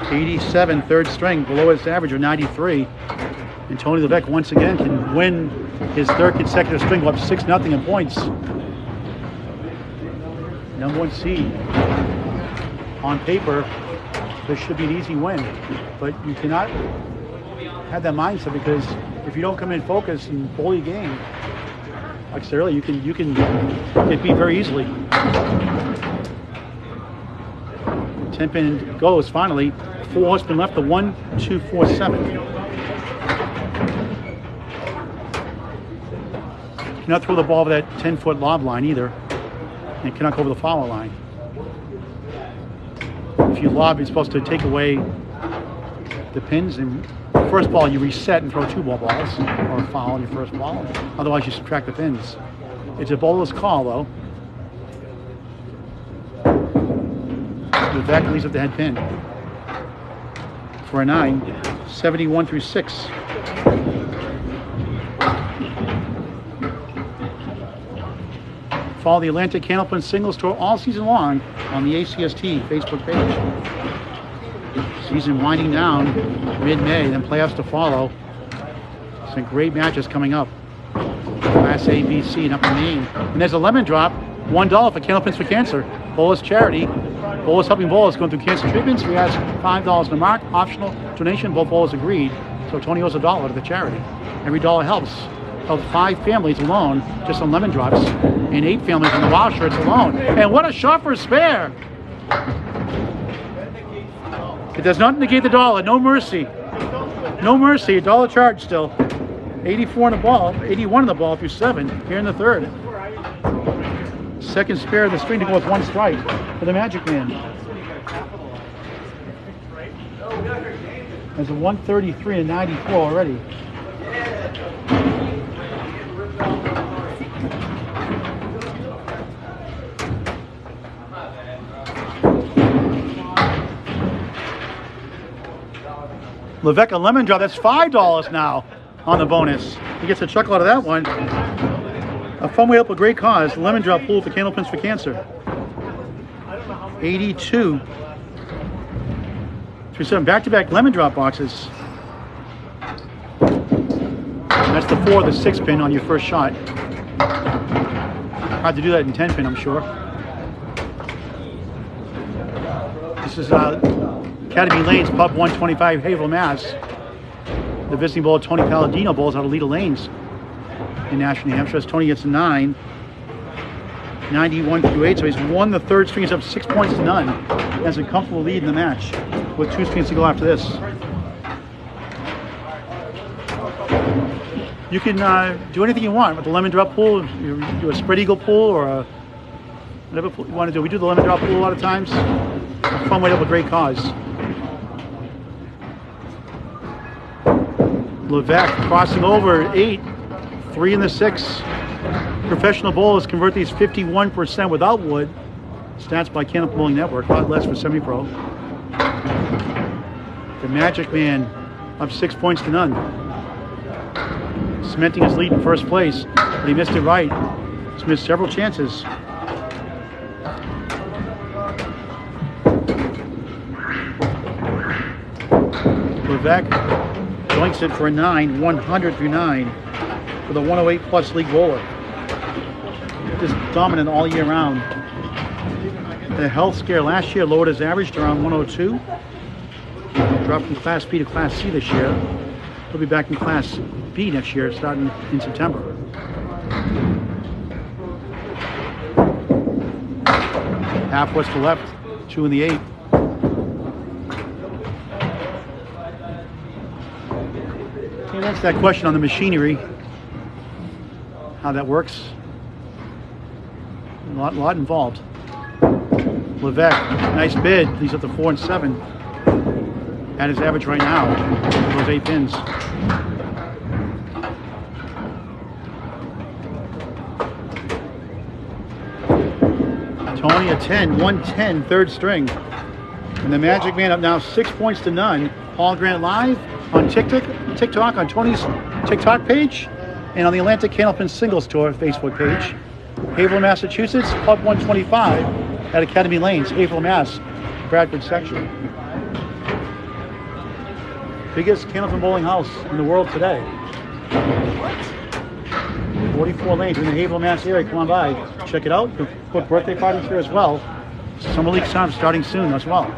87, third string, below his average of 93. And Tony Levesque once again can win his third consecutive string, go up 6-0 in points. Number 1 seed. On paper, this should be an easy win, but you cannot have that mindset, because if you don't come in focused and bowl your game, like I said earlier, you can get beat very easily. 10-pin goes finally. 4 horsemen left, the 1, 2, 4, 7. Cannot throw the ball over that 10-foot lob line either, and cannot go over the follow line. If you lob, you're supposed to take away the pins, and first ball you reset and throw 2 balls or a foul on your first ball. Otherwise you subtract the pins. It's a bowler's call though. Levesque leaves up the head pin for a 9, 71 through 6. Follow the Atlantic Candlepin Singles Tour all season long on the ACST Facebook page. Season winding down mid-May, then playoffs to follow. Some great matches coming up. Class A, B, C, and up in Maine. And there's a lemon drop, $1 for Candlepins for Cancer. Bowlers charity. Bowlers helping bowlers going through cancer treatments. We ask $5 to mark, optional donation. Both bowlers agreed. So Tony owes $1 to the charity. Every dollar helps. Helped 5 families alone just on lemon drops, and 8 families on the wild shirts alone. And what a shot for a spare! It does not negate the dollar. No mercy. No mercy. $1 charge still. 84 on the ball. 81 on the ball through 7 here in the third. Second spare of the string to go with 1 strike for the Magic Man. There's a 133 and 94 already. Levesque, a lemon drop, that's $5 now on the bonus. He gets a chuckle out of that one. A fun way to help a great cause, lemon drop pool for Candlepins for Cancer. 82 through 7, back-to-back lemon drop boxes. That's the 4, the 6 pin on your first shot. Hard to do that in 10 pin, I'm sure. This is Academy Lanes, Pub 125, Haverhill, Mass. the visiting bowler Tony Paladino bowls out of lead of lanes in National New Hampshire as Tony gets a 9. 91-8, so he's won the third string. He's up 6 points to none. He has a comfortable lead in the match with 2 strings to go after this. You can do anything you want with the lemon drop pool. You do a spread eagle pool or a whatever pool you want to do. We do the lemon drop pool a lot of times. A fun way to help a great cause. Levesque crossing over 8, 3 in the 6. Professional bowlers convert these 51% without wood. Stats by Candlepin Bowling Network, a lot less for semi-pro. The Magic Man up 6 points to none. Cementing his lead in first place, but he missed it right. He's missed several chances. Levesque joints it for a 9, 100 through 9 with a 108 plus league bowler. Just dominant all year round. The health scare last year lowered his average to around 102. Dropped from Class B to Class C this year. He'll be back in Class B next year, starting in September. Half west to left, 2 in the 8. Okay, that's that question on the machinery, how that works. A lot involved. Levesque, nice bid. He's up to 4 and 7. At his average right now, those 8 pins. Tony a 10, 110, third string. And the Magic Man up now 6 points to none. Paul Grant live on TikTok, on Tony's TikTok page, and on the Atlantic Candlepin Singles Tour Facebook page. Haverhill, Massachusetts, Club 125 at Academy Lanes, Haverhill, Mass, Bradford section. Biggest Candlepin bowling house in the world today. 44 lanes in the Haverhill, Mass area. Come on by, check it out. Put birthday parties here as well. Summer League time starting soon as well.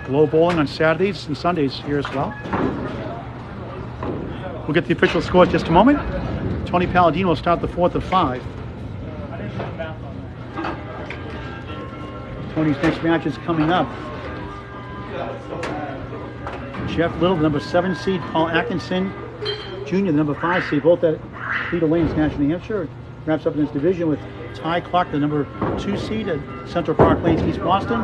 Glow bowling on Saturdays and Sundays here as well. We'll get the official score in just a moment. Tony Paladino will start the 4th of 5. Tony's next match is coming up. Jeff Little, the number 7 seed. Paul Atkinson Jr., the number 5 seed. Both at Cedar Lanes, National New Hampshire. Wraps up in this division with Ty Clark, the number 2 seed at Central Park Lanes, East Boston.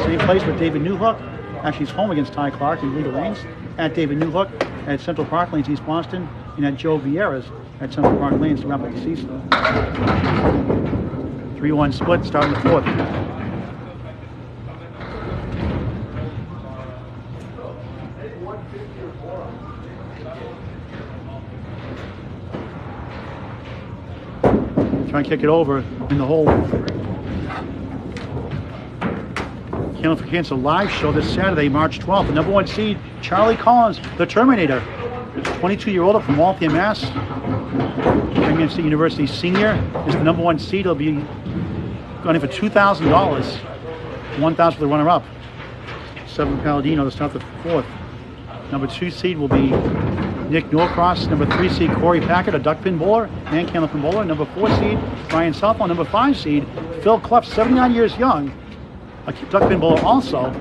Same place with David Newhook. Actually, he's home against Ty Clark in Cedar Lanes. At David Newhook at Central Park Lanes, East Boston. And at Joe Vieira's at Central Park Lanes to wrap up the season. 3-1 split starting the 4th. Try and kick it over in the hole. Candle for Cancer live show this Saturday, March 12th. The number 1 seed, Charlie Collins, the Terminator. 22-year-old from Waltham, Mass. Birmingham State University senior is the number 1 seed. He'll be going in for $2,000. $1,000 for the runner-up. 7 Paladino to start the 4th. Number 2 seed will be Nick Norcross. Number 3 seed Corey Packard, a duckpin bowler and Candlepin bowler. Number 4 seed Brian Southall. Number 5 seed Phil Clough, 79 years young, a duckpin bowler also.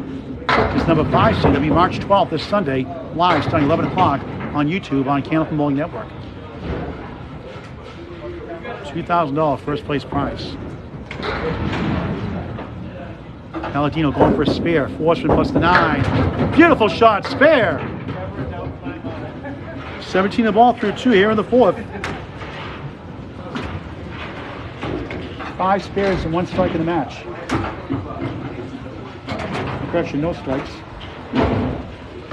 Is number 5 seed. It'll be March 12th this Sunday, live starting 11 o'clock on YouTube on Candlepin Bowling Network. $2,000 first place prize. Paladino going for a spare. Forceman plus the 9. Beautiful shot, spare. 17 the ball through 2 here in the 4th. 5 spares and 1 strike in the match. Correction, no strikes.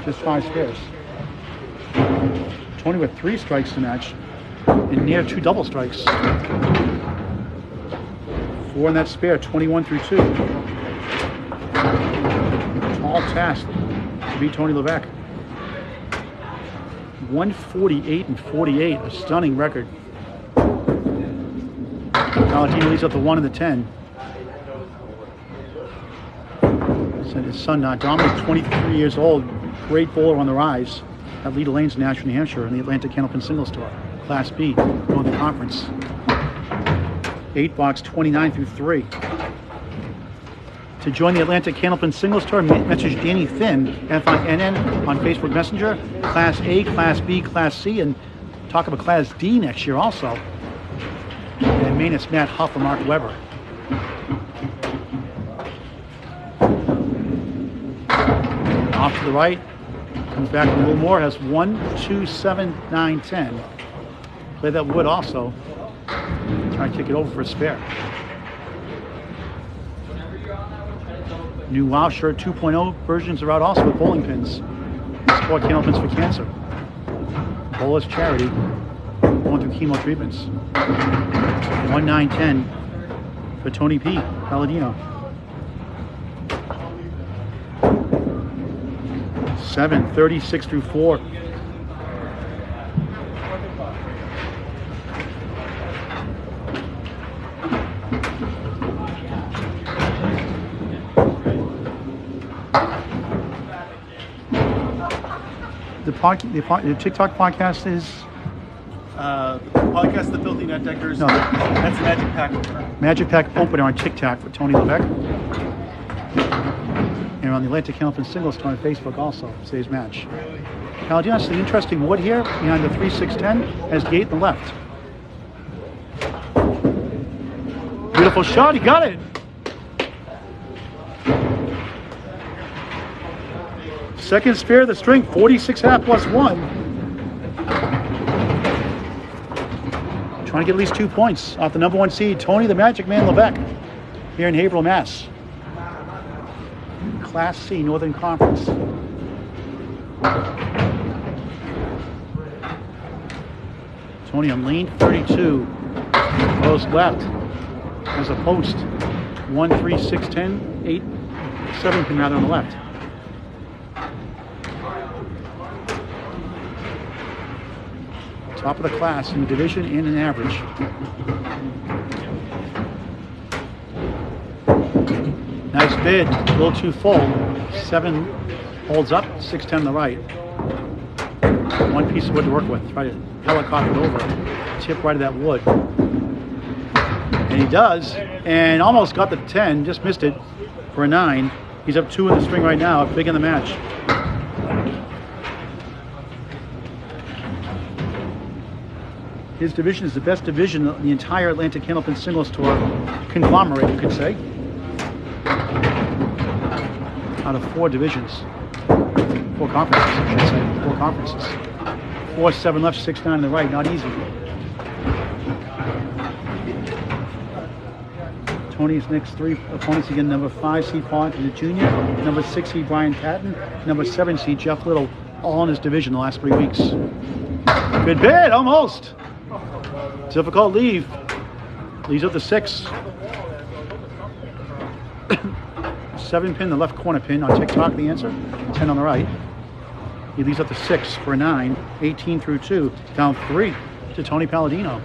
Just 5 spares. Tony with 3 strikes to match and near 2 double strikes. 4 in that spare, 21 through 2. Tall task to beat Tony Levesque. 148 and 48, a stunning record. Paladino leads up the 1 and the 10. Sent his son Dominic, 23 years old, great bowler on the rise at Leda Lanes, Nashville, New Hampshire, in the Atlantic Candlepin Singles Tour, Class B, Northern Conference. 8 box 29 through 3. To join the Atlantic Candlepin Singles Tour, message Danny Finn, Finn, on Facebook Messenger. Class A, Class B, Class C, and talk about Class D next year also. And Maine, it's Matt Huff and Mark Weber. Off to the right, comes back a little more, has 1, 2, 7, 9, 10. Play that wood also. Try to kick it over for a spare. New Wow Shirt 2.0 versions are out also with bowling pins. Support Candlepins for Cancer. Bowlers Charity, going through chemo treatments. 1, 9, 10 for Tony P. Paladino. 7, 36 through 4. The TikTok podcast is The podcast, The Filthy Net Deckers. No. That's the Magic Pack opener. Magic Pack opener on TikTok for Tony Levesque. And on the Atlantic Candlepin Singles Tour on Facebook also, today's match. Paladino, it's an interesting wood here behind the 3-6-10, has gate in the left. Beautiful shot, he got it! Second spear of the string, 46.5 plus 1. Trying to get at least 2 points off the #1 seed, Tony the Magic Man Levesque, here in Haverhill, Mass. Class C, Northern Conference. Tony on lane 32, goes left, has a post, 1, 3, 6, 10, 8, 7 pin rather on the left. Top of the class in the division and in average. Nice bid, a little too full. 7 holds up, 6-10 the right. 1 piece of wood to work with. Try to helicopter it over. Tip right of that wood. And he does, and almost got the 10, just missed it for a 9. He's up 2 in the string right now, big in the match. His division is the best division of the entire Atlantic Candlepin Singles Tour conglomerate, you could say. Out of 4 divisions. 4 conferences, I should say. 4 conferences. 4, 7 left, 6, 9 on the right. Not easy. Tony's next 3 opponents again, number 5 seed Paul the junior, number 6 seed Brian Patton, number 7 seed Jeff Little, all in his division the last 3 weeks. Good bid, almost. Difficult leave. Leaves up the 6. 7 pin, the left corner pin on TikTok, the answer. 10 on the right. He leaves up the 6 for a 9. 18 through 2. Down 3 to Tony Paladino.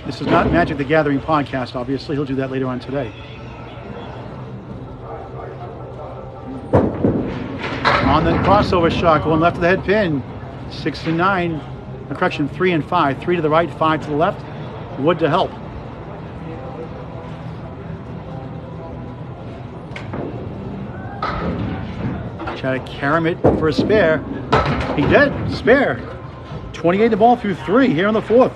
This is not Magic the Gathering podcast, obviously. He'll do that later on today. On the crossover shot, going left of the head pin. 6 and 9. Correction, 3 and 5. 3 to the right, 5 to the left. Wood to help. Try to carry it for a spare. He did. Spare. 28 the ball through 3 here on the 4th.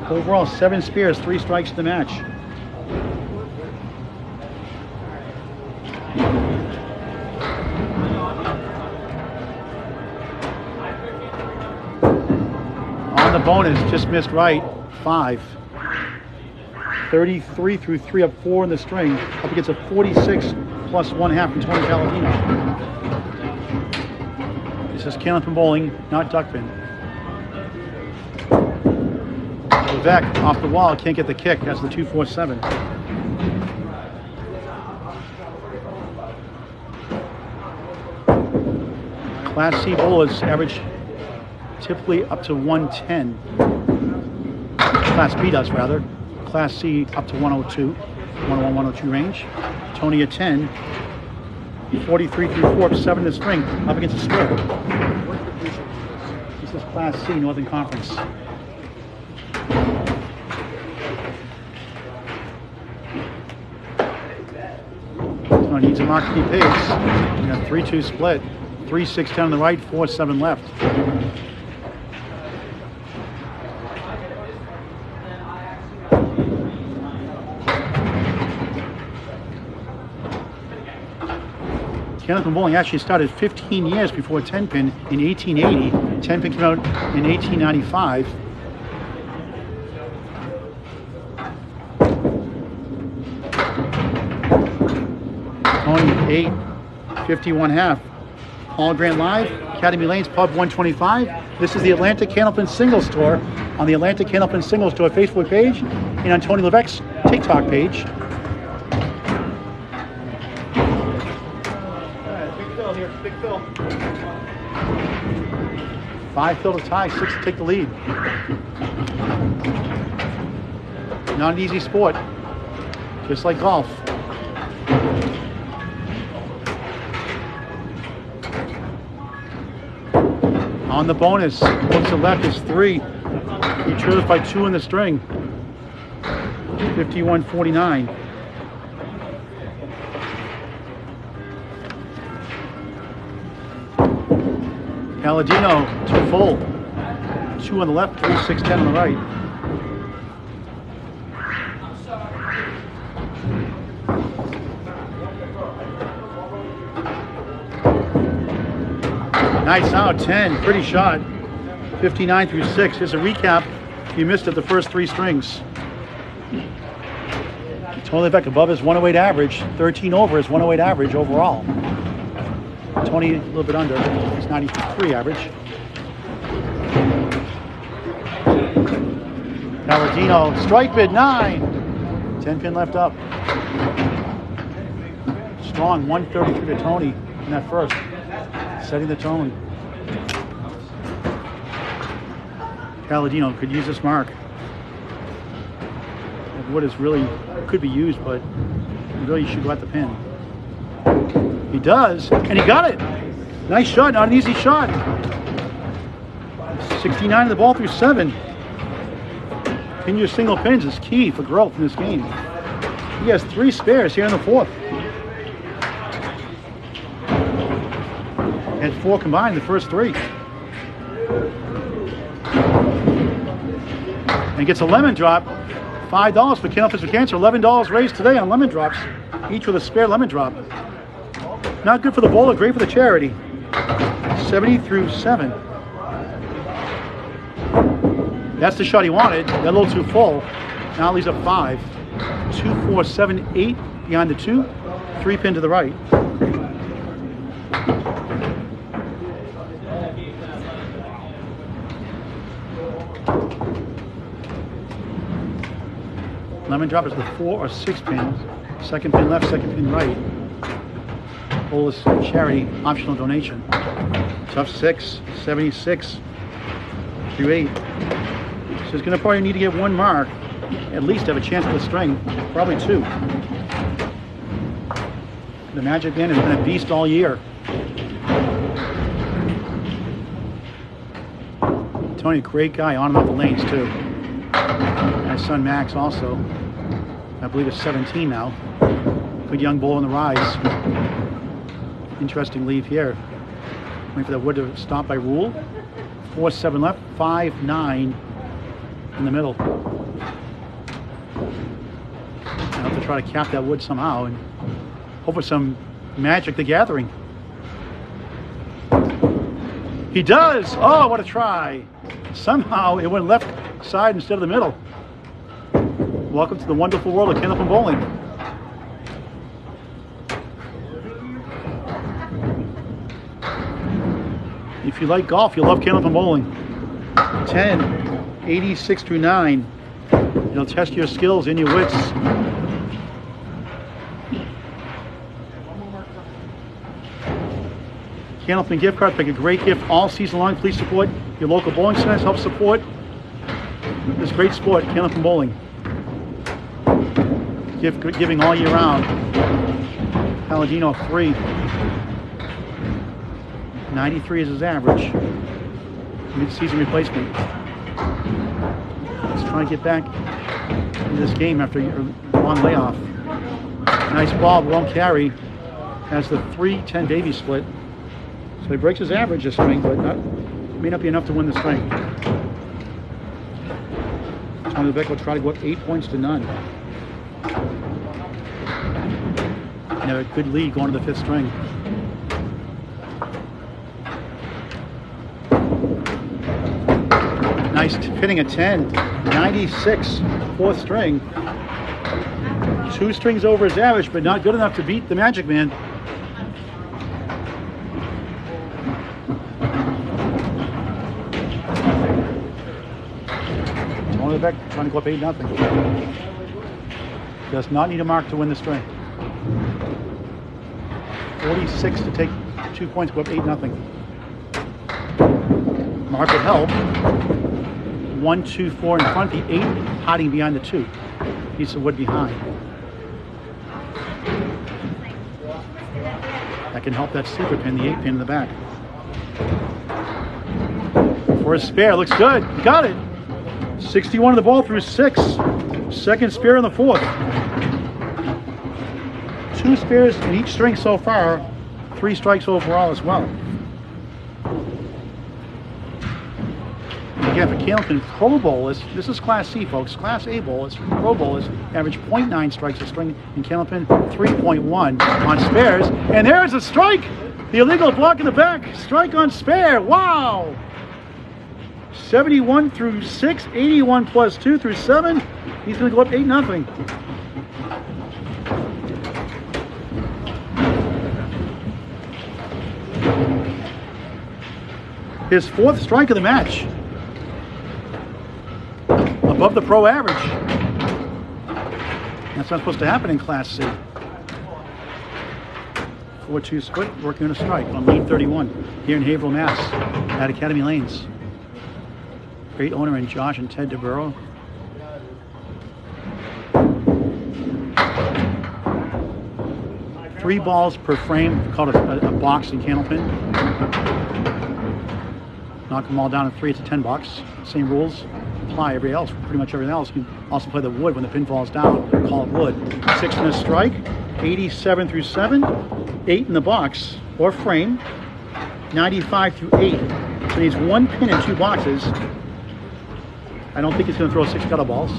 Overall, 7 spares, 3 strikes in the match. On the bonus, just missed right, 5. 33 through 3, up 4 in the string, up against a 46 plus 1/2 from Tony Paladino. This is Candlepin bowling, not duckpin. Levesque off the wall, can't get the kick, that's the 2-4-7. Class C bowlers average typically up to 110. Class B does, rather. Class C up to 102, 101, 102 range. Tony at 10. 43 through 4 7 in the spring, up against the square. This is Class C, Northern Conference. So it needs a mark to keep pace. We got 3-2 split. 3-6-10 on the right, 4-7 left. Candlepin bowling actually started 15 years before 10-pin in 1880. 10-pin came out in 1895. Tony 8, 51.5. All Grand Live, Academy Lanes, Pub 125. This is the Atlantic Candlepin Single Store on the Atlantic Candlepin Single Store Facebook page and on Tony Levesque's TikTok page. Big Phil. 5 Phil to tie, 6 to take the lead. Not an easy sport, just like golf. On the bonus, looks to left is 3. He trails by 2 in the string. 51-49. Paladino, 2 full. 2 on the left, 3-6-10 on the right. Nice out, 10, pretty shot. 59 through 6. Here's a recap. You missed it the first 3 strings. Tony Levesque above his 108 average, 13 over his 108 average overall. Tony a little bit under his 93 average. Paladino, strike bid 9. 10 pin left up. Strong 133 to Tony in that first. Setting the tone. Paladino could use this mark. That wood is really, could be used, but really should go at the pin. He does, and he got it. Nice shot, not an easy shot. 69 of the ball through 7. Pin your single pins is key for growth in this game. He has 3 spares here in the 4th. And 4 combined in the first 3. And gets a lemon drop. $5 for Candlepin for Cancer. $11 raised today on lemon drops, each with a spare lemon drop. Not good for the bowler, great for the charity. 70 through 7. That's the shot he wanted. Got a little too full. Now leaves up 5. 2, 4, 7, 8 behind the 2. 3 pin to the right. Lemon drop is the 4 or 6 pin. Second pin left, second pin right. Bowler's charity optional donation. Tough 6, 76 through 8. So he's going to probably need to get 1 mark, at least have a chance at the string, probably 2. The Magic Man has been a beast all year. Tony, great guy on and off the lanes too. My son Max also, I believe is 17 now. Good young bowler on the rise. Interesting leave here. Waiting for that wood to stop by rule. 4-7 left, 5-9 in the middle. I have to try to cap that wood somehow and hope for some Magic the Gathering. He does! Oh, what a try! Somehow it went left side instead of the middle. Welcome to the wonderful world of Candlepin bowling. If you like golf, you'll love Candlepin bowling. 10, 86 through 9. It'll test your skills and your wits. Candlepin gift card. Pick a great gift all season long. Please support your local bowling centers. Help support this great sport, Candlepin bowling. Giving all year round. Paladino 3. 93 is his average. Mid-season replacement. Let's try to get back in this game after a long layoff. Nice ball, won't carry. Has the 3-10 Davy split. So he breaks his average this string, but may not be enough to win the string. Tony Levesque will try to go up 8 points to none. And a good lead going to the 5th string. Nice hitting a 10, 96, 4th string. 2 strings over his average, but not good enough to beat the Magic Man. Tony Levesque trying to go up 8-0. Does not need a mark to win the string. 46 to take 2 points, go up 8-0. Mark would help. 1, 2, 4 in front, the 8 hiding behind the 2. Piece of wood behind. That can help that sleeper pin, the 8 pin in the back. For a spare, looks good. He got it. 61 on the ball through 6. Second spare in the 4th. 2 spares in each string so far. 3 strikes overall as well. Again, for Candlepin, Pro Bowlers, this is Class C, folks. Class A bowlers, Pro Bowlers, average 0.9 strikes a string. In Candlepin, 3.1 on spares. And there's a strike! The illegal block in the back. Strike on spare. Wow! 71 through 6, 81 plus 2 through 7. He's going to go up 8-0. His 4th strike of the match. Above the pro average. That's not supposed to happen in Class C. 4-2 split, working on a strike on lead 31 here in Haverhill, Mass. At Academy Lanes. Great owner in Josh and Ted DeBurrow. Three balls per frame, called a box in Candlepin. Knock them all down at 3, it's a $10. Same rules apply pretty much everything else. You can also play the wood when the pin falls down, call it wood. 6 in a strike, 87 through 7, 8 in the box or frame, 95 through 8. So he needs 1 pin and 2 boxes. I don't think he's going to throw 6 gutter balls.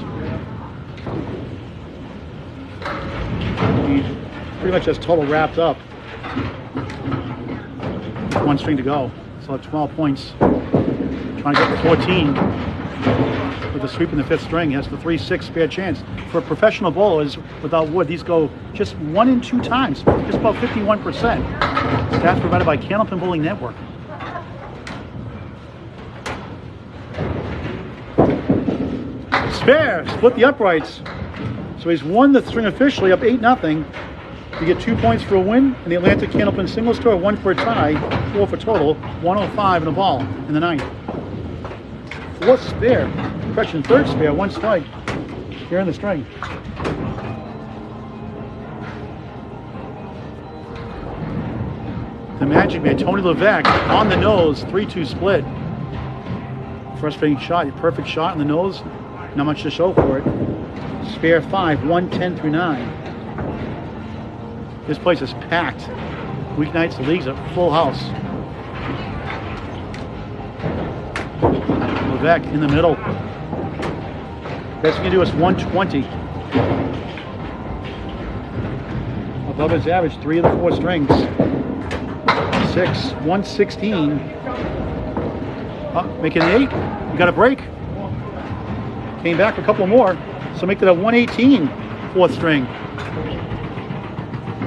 He pretty much has total wrapped up. 1 string to go. So 12 points. Trying to get to 14 with a sweep in the 5th string. He has the 3-6 spare chance. For professional bowlers without wood, these go just 1 and 2 times, just about 51%. Stats provided by Candlepin Bowling Network. Spare, split the uprights. So he's won the string officially, up 8-0. You get 2 points for a win in the Atlantic Candlepin Singles Tour, 1 for a tie, 4 for total, 105 in a ball in the 9th. 4th spare, question 3rd spare, 1 strike here in the string. The Magic Man, Tony Levesque, on the nose, 3-2 split. Frustrating shot, your perfect shot in the nose, not much to show for it. Spare 5, 110 through 9. This place is packed. Weeknights, the league's a full house. Levesque in the middle. Best we can do is 120. Above his average, 3 of the 4 strings. 6, 116. Making an 8. You got a break. Came back for a couple more. So make that a 118, 4th string.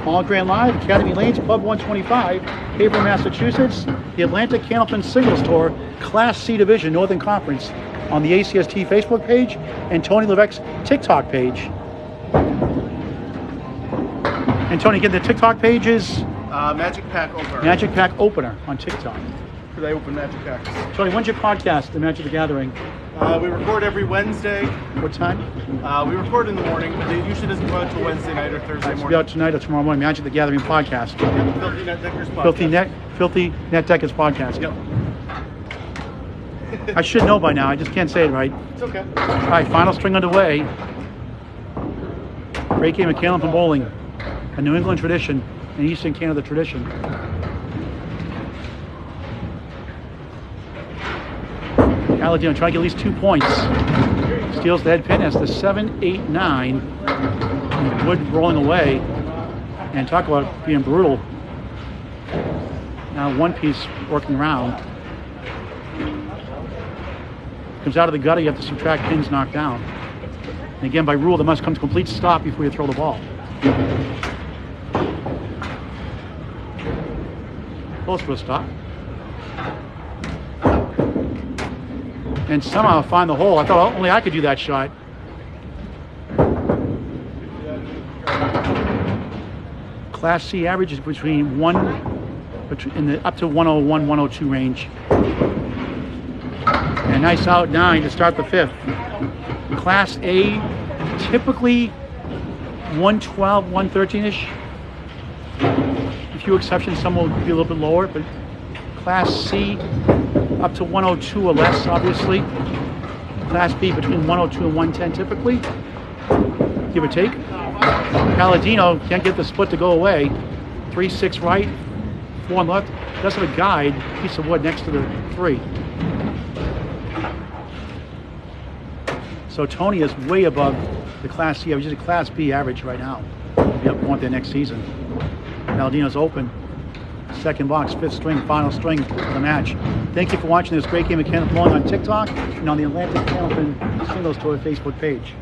All Grand Live, Academy Lanes, Club 125, Haverhill, Massachusetts, the Atlantic Candlepin Singles Tour, Class C Division, Northern Conference, on the ACST Facebook page and Tony Levesque's TikTok page. And Tony, again, the TikTok page is Magic Pack opener. Magic Pack opener on TikTok. Because I open Magic Packs. Tony, when's your podcast, The Magic the Gathering? We record every Wednesday. What time? We record in the morning, but it usually doesn't go out until Wednesday night or Thursday It's morning. out tonight or tomorrow morning. Magic the Gathering podcast. Yep, Filthy Net Deckers podcast. Filthy Net Deckers podcast. Yep. I should know by now. I just can't say it right. It's okay. All right, final string underway. Great game of Candlepin bowling, a New England tradition, an Eastern Canada tradition. Paladino trying to get at least 2 points. Steals the head pin as the 7, 8, 9. And Wood rolling away. And talk about being brutal. Now one piece working around. Comes out of the gutter, you have to subtract pins knocked down. And again, by rule, there must come to complete stop before you throw the ball. Close for a stop. And somehow find the hole. I thought only I could do that shot. Class C average is between up to 101, 102 range. And a nice out 9 to start the 5th. Class A, typically 112, 113-ish. A few exceptions, some will be a little bit lower, but Class C, up to 102 or less, obviously. Class B, between 102 and 110 typically, give or take. Paladino can't get the split to go away. 3, 6 right, 4 on left. Does have a guide, piece of wood next to the 3. So Tony is way above the Class C average. He's a Class B average right now. Yep, want their next season. Paladino's open. Second box, 5th string, final string of the match. Thank you for watching this great game of Candlepin bowling on TikTok and on the Atlantic Candlepin Singles Tour Facebook page.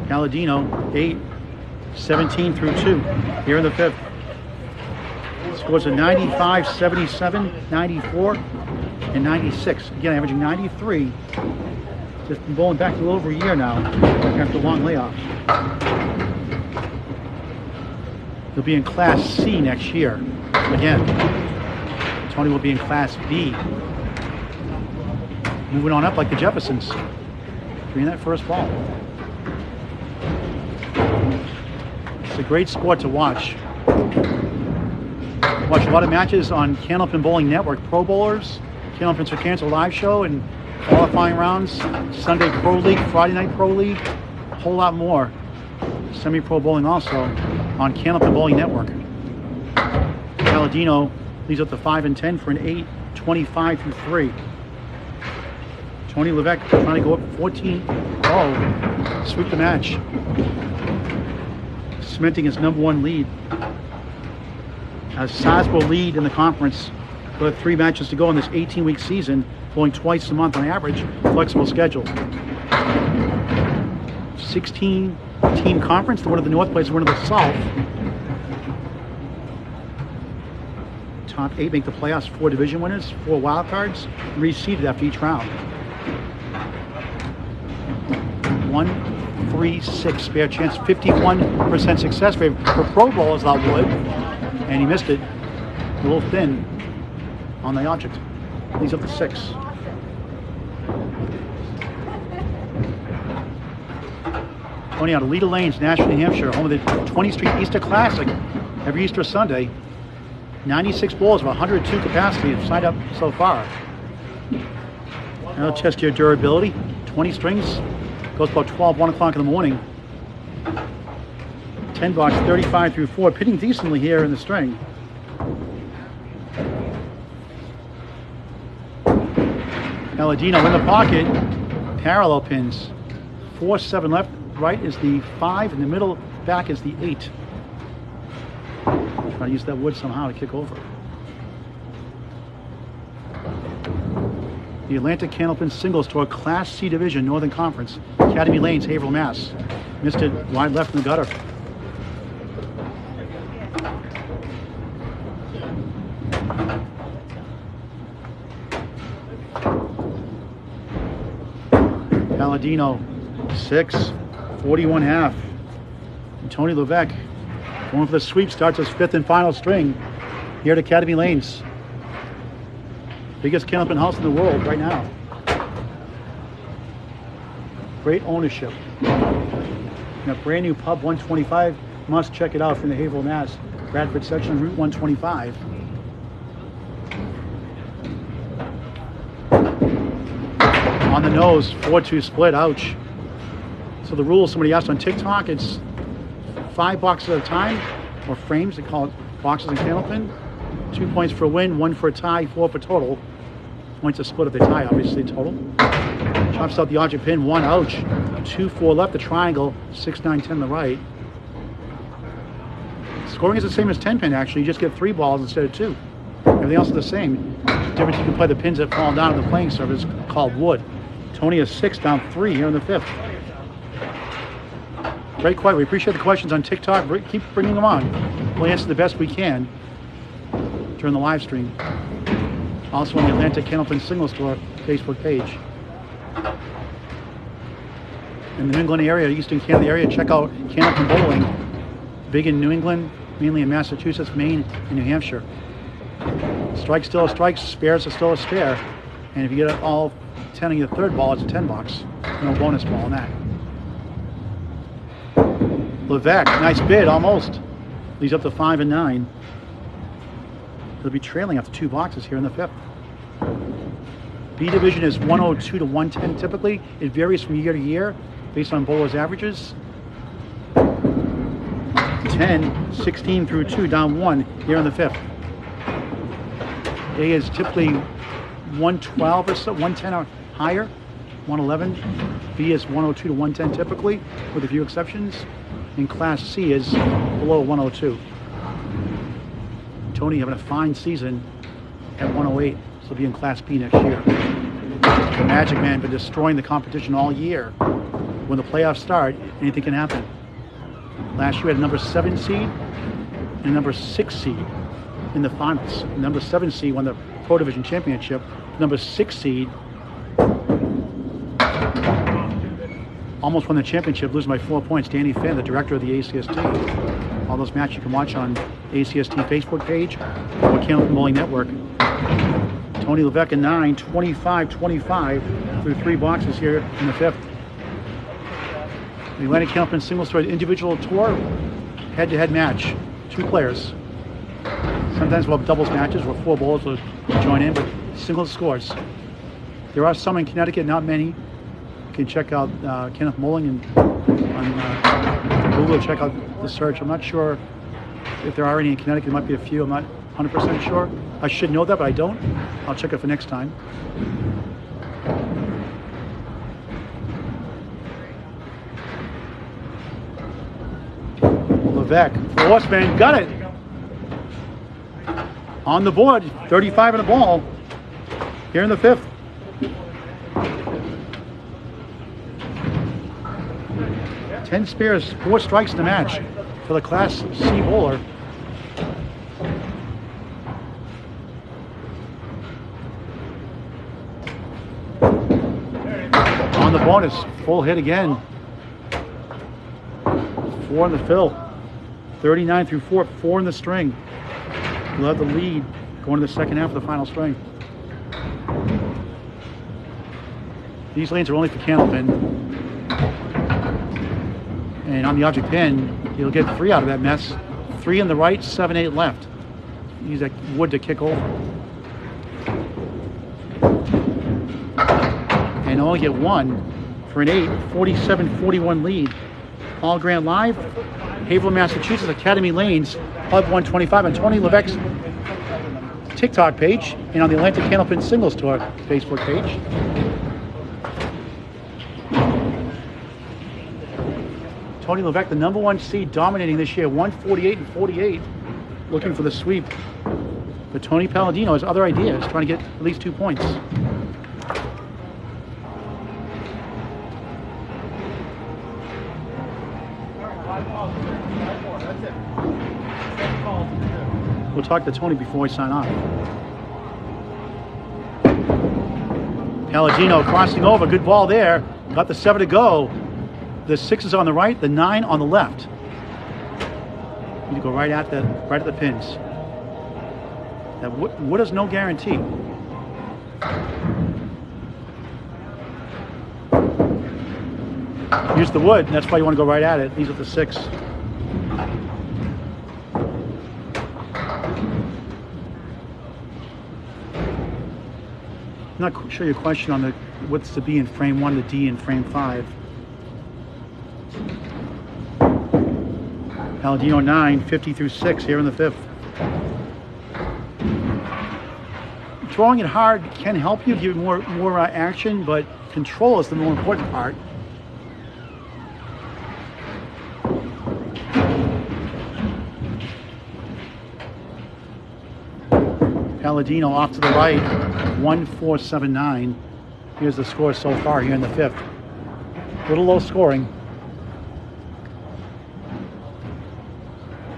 Paladino, 8, 17 through 2, here in the 5th. Scores a 95, 77, 94, and 96. Again, averaging 93. Just been bowling back a little over a year now after a long layoff. He'll be in Class C next year. Again, Tony will be in Class B. Moving on up like the Jeffersons. Bringing that first ball. It's a great sport to watch. Watch a lot of matches on Candlepin Bowling Network. Pro Bowlers, Candlepin Circancer live show, and qualifying rounds. Sunday Pro League, Friday Night Pro League. A whole lot more. Semi-pro bowling also on Candlepin Bowling Network. Paladino leads up to 5 and 10 for an 8, 25 through 3. Tony Levesque trying to go up 14. Oh, sweep the match. Cementing his #1 lead. A sizable lead in the conference. With 3 matches to go in this 18-week season, bowling twice a month on average. Flexible schedule. 16-team conference. The one of the North plays, one of the South. Top 8 make the playoffs. 4 division winners, 4 wild cards, reseeded after each round. 1, 3, 6 spare chance. 51% success rate for Pro Bowlers that would, and he missed it. A little thin on the object. He's up to 6. Tony out of Leda Lanes, Nashville, New Hampshire, home of the 20th Street Easter Classic every Easter Sunday. 96 bowls of 102 capacity have signed up so far. That'll test your durability. 20 strings, goes about 12, 1 o'clock in the morning. 10 box, 35 through 4, pitting decently here in the string. Paladino in the pocket, parallel pins. 4, 7 left, right is the 5, in the middle, back is the 8. Try to use that wood somehow to kick over. The Atlantic Candlepin Singles Tour Class C Division, Northern Conference, Academy Lanes, Haverhill, Mass. Missed it wide left in the gutter. Paladino, 6, 41 half. And Tony Levesque, Going for the sweep, starts his 5th and final string here at Academy Lanes. Biggest Candlepin house in the world right now. Great ownership. And a brand new pub, 125. Must check it out from the Haverhill, Mass. Bradford section, Route 125. On the nose, 4-2 split, ouch. So the rule, somebody asked on TikTok, it's 5 boxes at a time, or frames, they call it boxes in Candlepin. 2 points for a win, 1 for a tie, 4 for total. Points a split of the tie, obviously, total. Chops out the object pin, 1, ouch. 2-4 left, the triangle, 6-9-10 the right. Scoring is the same as 10-pin, actually. You just get 3 balls instead of 2. Everything else is the same. The difference, you can play the pins that fall down on the playing surface, called wood. Tony is 6, down 3 here in the 5th. Great question. We appreciate the questions on TikTok. Keep bringing them on. We'll answer the best we can during the live stream. Also on the Atlantic Candlepin Single Store Facebook page. In the New England area, Eastern Canada area, check out Candlepin Bowling. Big in New England, mainly in Massachusetts, Maine, and New Hampshire. Strike's still a strike, spares are still a spare. And if you get all 10 on your 3rd ball, it's a 10 bucks. No bonus ball on that. Levesque, nice bid, almost. Leads up to 5 and 9. They'll be trailing after 2 boxes here in the 5th. B division is 102 to 110 typically. It varies from year to year based on bowlers' averages. 10, 16 through 2, down 1 here in the 5th. A is typically 112 or so, 110 or higher, 111. B is 102 to 110 typically, with a few exceptions. And Class C is below 102. Tony having a fine season at 108, so he'll be in Class B next year. The Magic Man been destroying the competition all year. When the playoffs start, anything can happen. Last year we had a number 7 seed and a number 6 seed in the finals. The number 7 seed won the Pro Division Championship. The number 6 seed almost won the championship, losing by 4 points. Danny Finn, the director of the ACST. All those matches you can watch on ACST Facebook page or Candlepin Bowling Network. Tony Levesque in 9, 25-25 through 3 boxes here in the 5th. The Atlantic Candlepin Single Store Individual Tour head-to-head match. 2 players. Sometimes we'll have doubles matches where 4 bowlers will join in, but single scores. There are some in Connecticut, not many. You can check out Candlepin Bowling and on Google, check out the search. I'm not sure if there are any in Connecticut. There might be a few. I'm not 100% sure. I should know that, but I don't. I'll check it for next time. Levesque, Horseman, got it. On the board, 35 in the ball here in the 5th. Ten spares, 4 strikes in the match for the Class C bowler. On the bonus, full hit again. 4 in the fill. 39 through 4, 4 in the string. We'll have the lead going to the second half of the final string. These lanes are only for Candlepin. And on the object pin, he'll get 3 out of that mess. 3 in the right, 7, 8 left. Use that wood to kick over. And only get 1 for an 8, 47-41 lead. All Grand Live, Haverhill, Massachusetts, Academy Lanes, Pub 125 on Tony Levesque's TikTok page and on the Atlantic Candlepin Single Store Facebook page. Tony Levesque, the number 1 seed, dominating this year, 148-48, looking for the sweep. But Tony Paladino has other ideas, trying to get at least 2 points. We'll talk to Tony before we sign off. Paladino crossing over, good ball there. Got the 7 to go. The 6 is on the right, the 9 on the left. You need to go right at the pins. Now, wood is no guarantee. Use the wood, and that's why you want to go right at it. These are the 6. I'm not sure your question on what's the B in frame 1, the D in frame 5. Paladino 9, 50 through 6 here in the 5th. Throwing it hard can help you, give more action, but control is the more important part. Paladino off to the right, 1-4-7-9. Here's the score so far here in the 5th. A little low scoring.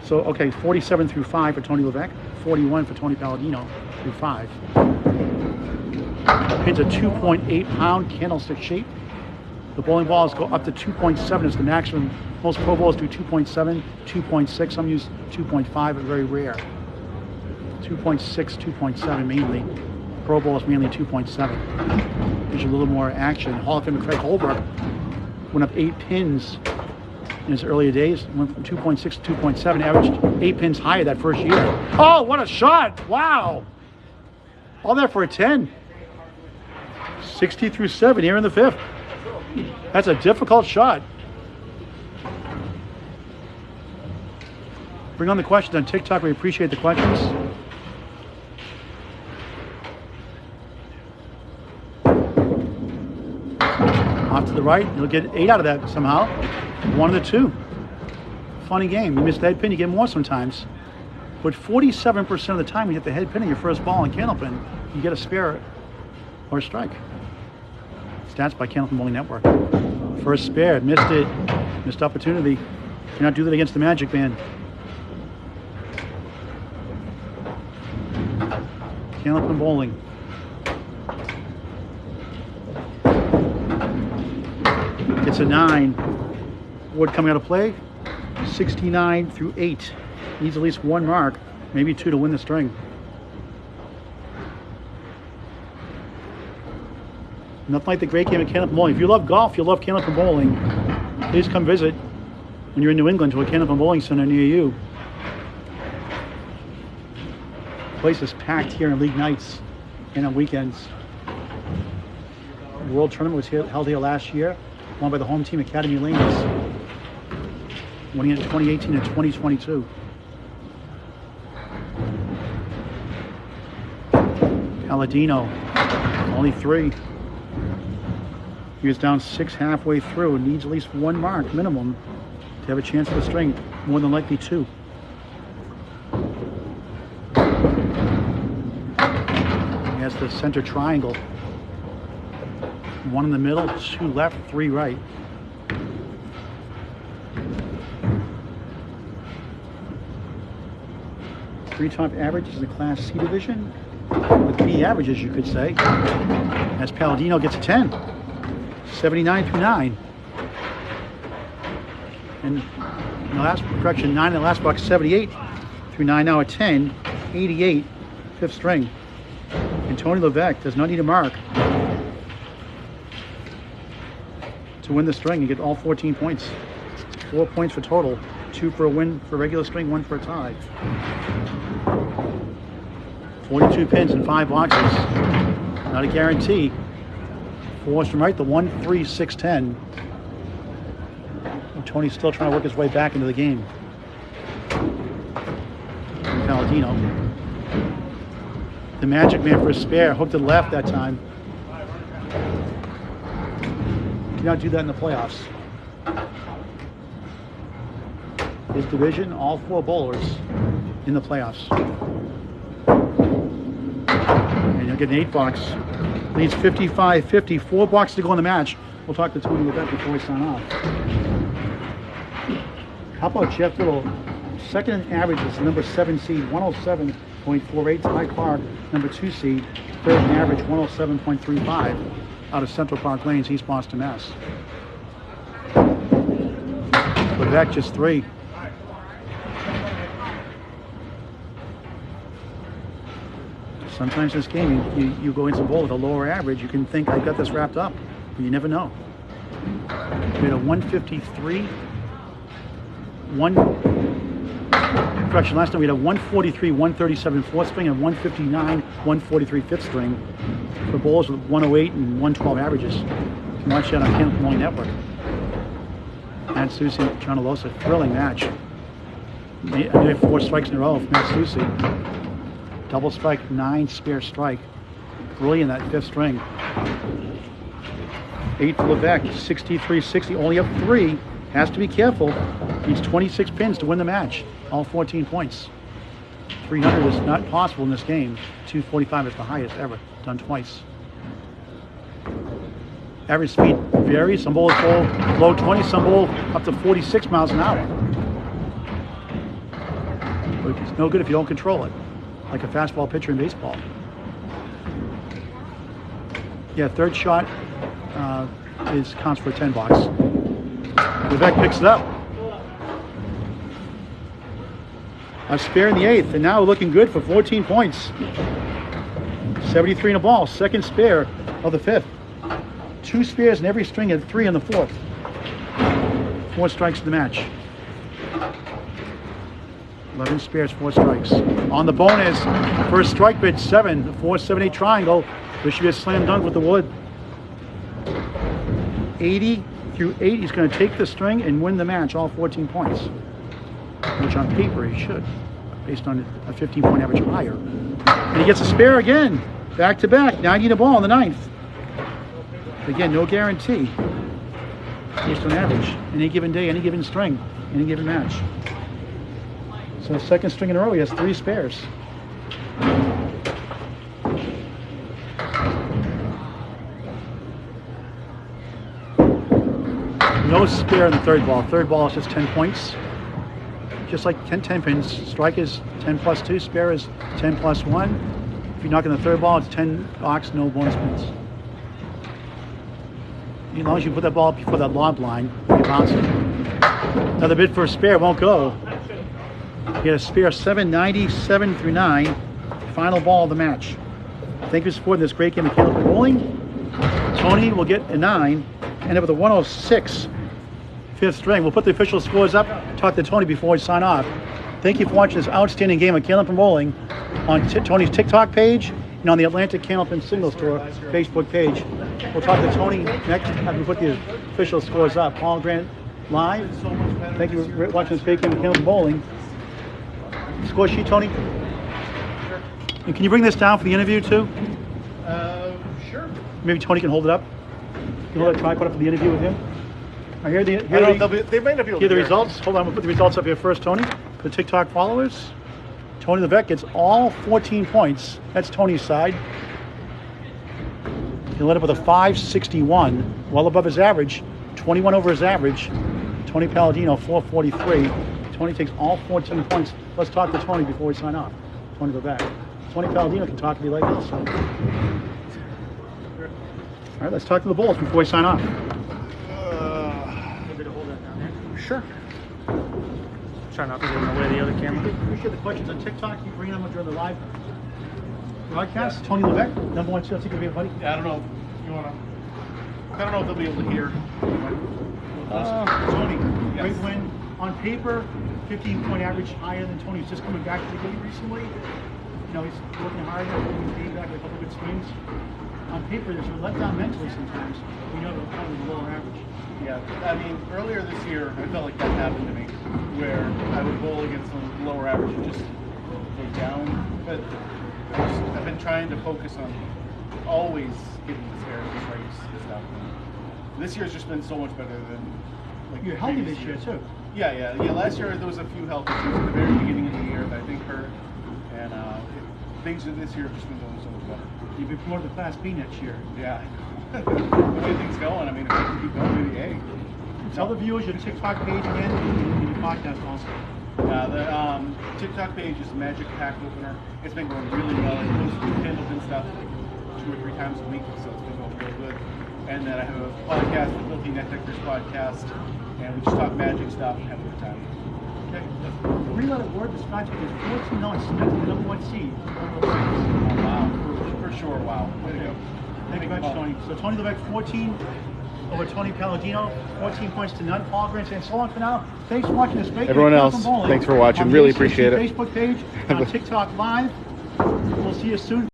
So, okay, 47 through 5 for Tony Levesque, 41 for Tony Paladino through 5. Pins a 2.8 pound candlestick shape. The bowling balls go up to 2.7 is the maximum. Most pro bowlers do 2.7, 2.6. Some use 2.5, but very rare. 2.6, 2.7 mainly. Pro bowlers mainly 2.7. Gives you a little more action. Hall of Famer Craig Holbrook went up 8 pins in his earlier days. Went from 2.6 to 2.7, averaged 8 pins higher that first year. Oh, what a shot! Wow! All that for a 10. 60 through 7 here in the 5th. That's a difficult shot. Bring on the questions on TikTok. We appreciate the questions. Off to the right, you'll get 8 out of that somehow. 1 of the 2. Funny game. You miss the head pin, you get more sometimes. But 47% of the time you hit the head pin in your first ball on Candlepin, you get a spare or a strike. Stats by Candlepin Bowling Network. First spare, missed it. Missed opportunity. Cannot do that against the Magic Band. Candlepin Bowling. It's a 9. Wood coming out of play. 69 through 8. Needs at least 1 mark, maybe 2 to win the string. Nothing like the great game of Candlepin Bowling. If you love golf, you love Candlepin Bowling, please come visit when you're in New England to a Candlepin Bowling Center near you. The place is packed here on league nights and on weekends. The World Tournament was held here last year, won by the home team Academy Lanes, winning it in 2018 and 2022. Paladino, only 3. He was down 6 halfway through and needs at least 1 mark minimum to have a chance at the string, more than likely 2. He has the center triangle. 1 in the middle, 2 left, 3 right. Three top averages in the Class C division, with B averages, you could say, as Paladino gets a 10. 79 through 9. And in the last correction, 9 in the last box, 78 through 9, now a 10, 88, 5th string. And Tony Levesque does not need a mark to win the string and get all 14 points. 4 points for total, 2 for a win for regular string, 1 for a tie. 42 pins in 5 boxes. Not a guarantee. 4 from right, the 1, 3, 6, 10. And Tony's still trying to work his way back into the game. And Paladino. The Magic Man for a spare, hooked to the left that time. Cannot do that in the playoffs. His division, all 4 bowlers in the playoffs. And he'll get an 8 box. Leads 55-50, 4 boxes to go in the match. We'll talk to Tony Levesque before we sign off. How about Jeff Little? Second in averages, number 7 seed, 107.48. Ty Clark, number 2 seed, third in average, 107.35. Out of Central Park Lanes, East Boston, Mass. Levesque just 3. Sometimes in this game, you go into the bowl with a lower average, you can think, I've got this wrapped up, but you never know. We had a 153, last time we had a 143, 137 fourth string and 159, 143 fifth string for bowls with 108 and 112 averages. You can watch that on Candlepin Network. Matt Susi and John Alosa, thrilling match. They had 4 strikes in a row from Matt Susi. Double strike, 9 spare strike. Brilliant that fifth string. 8 for Levesque, 63-60, only up 3. Has to be careful. Needs 26 pins to win the match. All 14 points. 300 is not possible in this game. 245 is the highest ever, done twice. Average speed varies. Some bowls bowl low 20, some bowl up to 46 miles an hour. But it's no good if you don't control it, like a fastball pitcher in baseball. Yeah, third shot counts for a 10 box. Levesque picks it up. A spare in the 8th, and now we're looking good for 14 points. 73 in a ball, second spare of the 5th. 2 spares in every string and 3 in the 4th. 4 strikes in the match. 11 spares, 4 strikes. On the bonus, first strike bid 7, the 4-7-8 triangle. This should be a slam dunk with the wood. 80 through 8, he's going to take the string and win the match, all 14 points. Which on paper he should, based on a 15-point average or higher. And he gets a spare again, back to back, 90 in a ball in the 9th. Again, no guarantee, based on average. Any given day, any given string, any given match. So second string in a row, he has 3 spares. No spare in the third ball. Third ball is just 10 points. Just like 10 pins. Strike is 10 plus 2, spare is 10 plus 1. If you're knocking the third ball, it's 10 box, no bonus pins. As long as you put that ball before that lob line, you bounce it. Another bid for a spare, won't go. You get a spare 797 through 9. Final ball of the match. Thank you for supporting this great game of Candlepin bowling. Tony will get a 9, end up with a 106 fifth string. We'll put the official scores up. Talk to Tony before we sign off. Thank you for watching this outstanding game of Candlepin bowling on Tony's TikTok page and on the Atlantic Candlepin Single Store Facebook page. We'll talk to Tony next after we put the official scores up. Paul Grant live. Thank you for watching this great game of Candlepin bowling. Score sheet, Tony? And can you bring this down for the interview too? Sure. Maybe Tony can hold it up. You hold that tripod up for the interview with him. I hear the. I don't know, they might not be able to hear the hear. results. Hold on, we'll put the results up here first, Tony. The TikTok followers. Tony Levesque gets all 14 points. That's Tony's side. He led up with a 561, well above his average, 21 over his average. Tony Paladino, 443. Tony takes all 14 points. Let's talk to Tony before we sign off. Tony Levesque. Tony Paladino can talk to me like this. So. All right, let's talk to the Bulls before we sign off. Sure. Try not to get in the way of the other camera. Appreciate the questions on TikTok. You bring them during the live broadcast. Tony Levesque, #1 Chelsea, give me a buddy. Yeah, I don't know. You wanna? I don't know if they'll be able to hear. Tony, Yes. great win. On paper, 15-point average higher than Tony's just coming back to the game recently. You know, he's working hard, he's getting back with a couple good swings. On paper, there's a letdown mentally sometimes. We know they're probably the lower average. Yeah, I mean, earlier this year, I felt like that happened to me, where I would bowl against a lower average and just go down. But I've been trying to focus on always getting the spares and strikes and stuff. And this year's just been so much better than like You're healthy previous this year, too. Yeah. Last year there was a few health issues at the very beginning of the year that I think hurt, and things this year have just been going so much better. You'll be promoted to Class B next year. Yeah. The way things going, I mean, if we can keep going, maybe A. Tell the viewers your TikTok page again and your podcast also. The TikTok page is Magic Pack Opener. It's been going really well. I post Candlepin stuff 2 or 3 times a week, so it's been going really good. And then I have a podcast, the Filthy Net Deckers podcast, and we just talk magic stuff and have a good time. Okay. The three-letter word describes it as 14 on cement, the number one seed. Wow. For sure, wow. Way to go. Thank you very much, Tony. So Tony Levesque, 14 over Tony Paladino, 14 points to none. Paul Grant saying so long for now. Thanks for watching this great Everyone game else, from bowling thanks for watching. on the Really ACC appreciate it. Facebook page, on TikTok Live. We'll see you soon.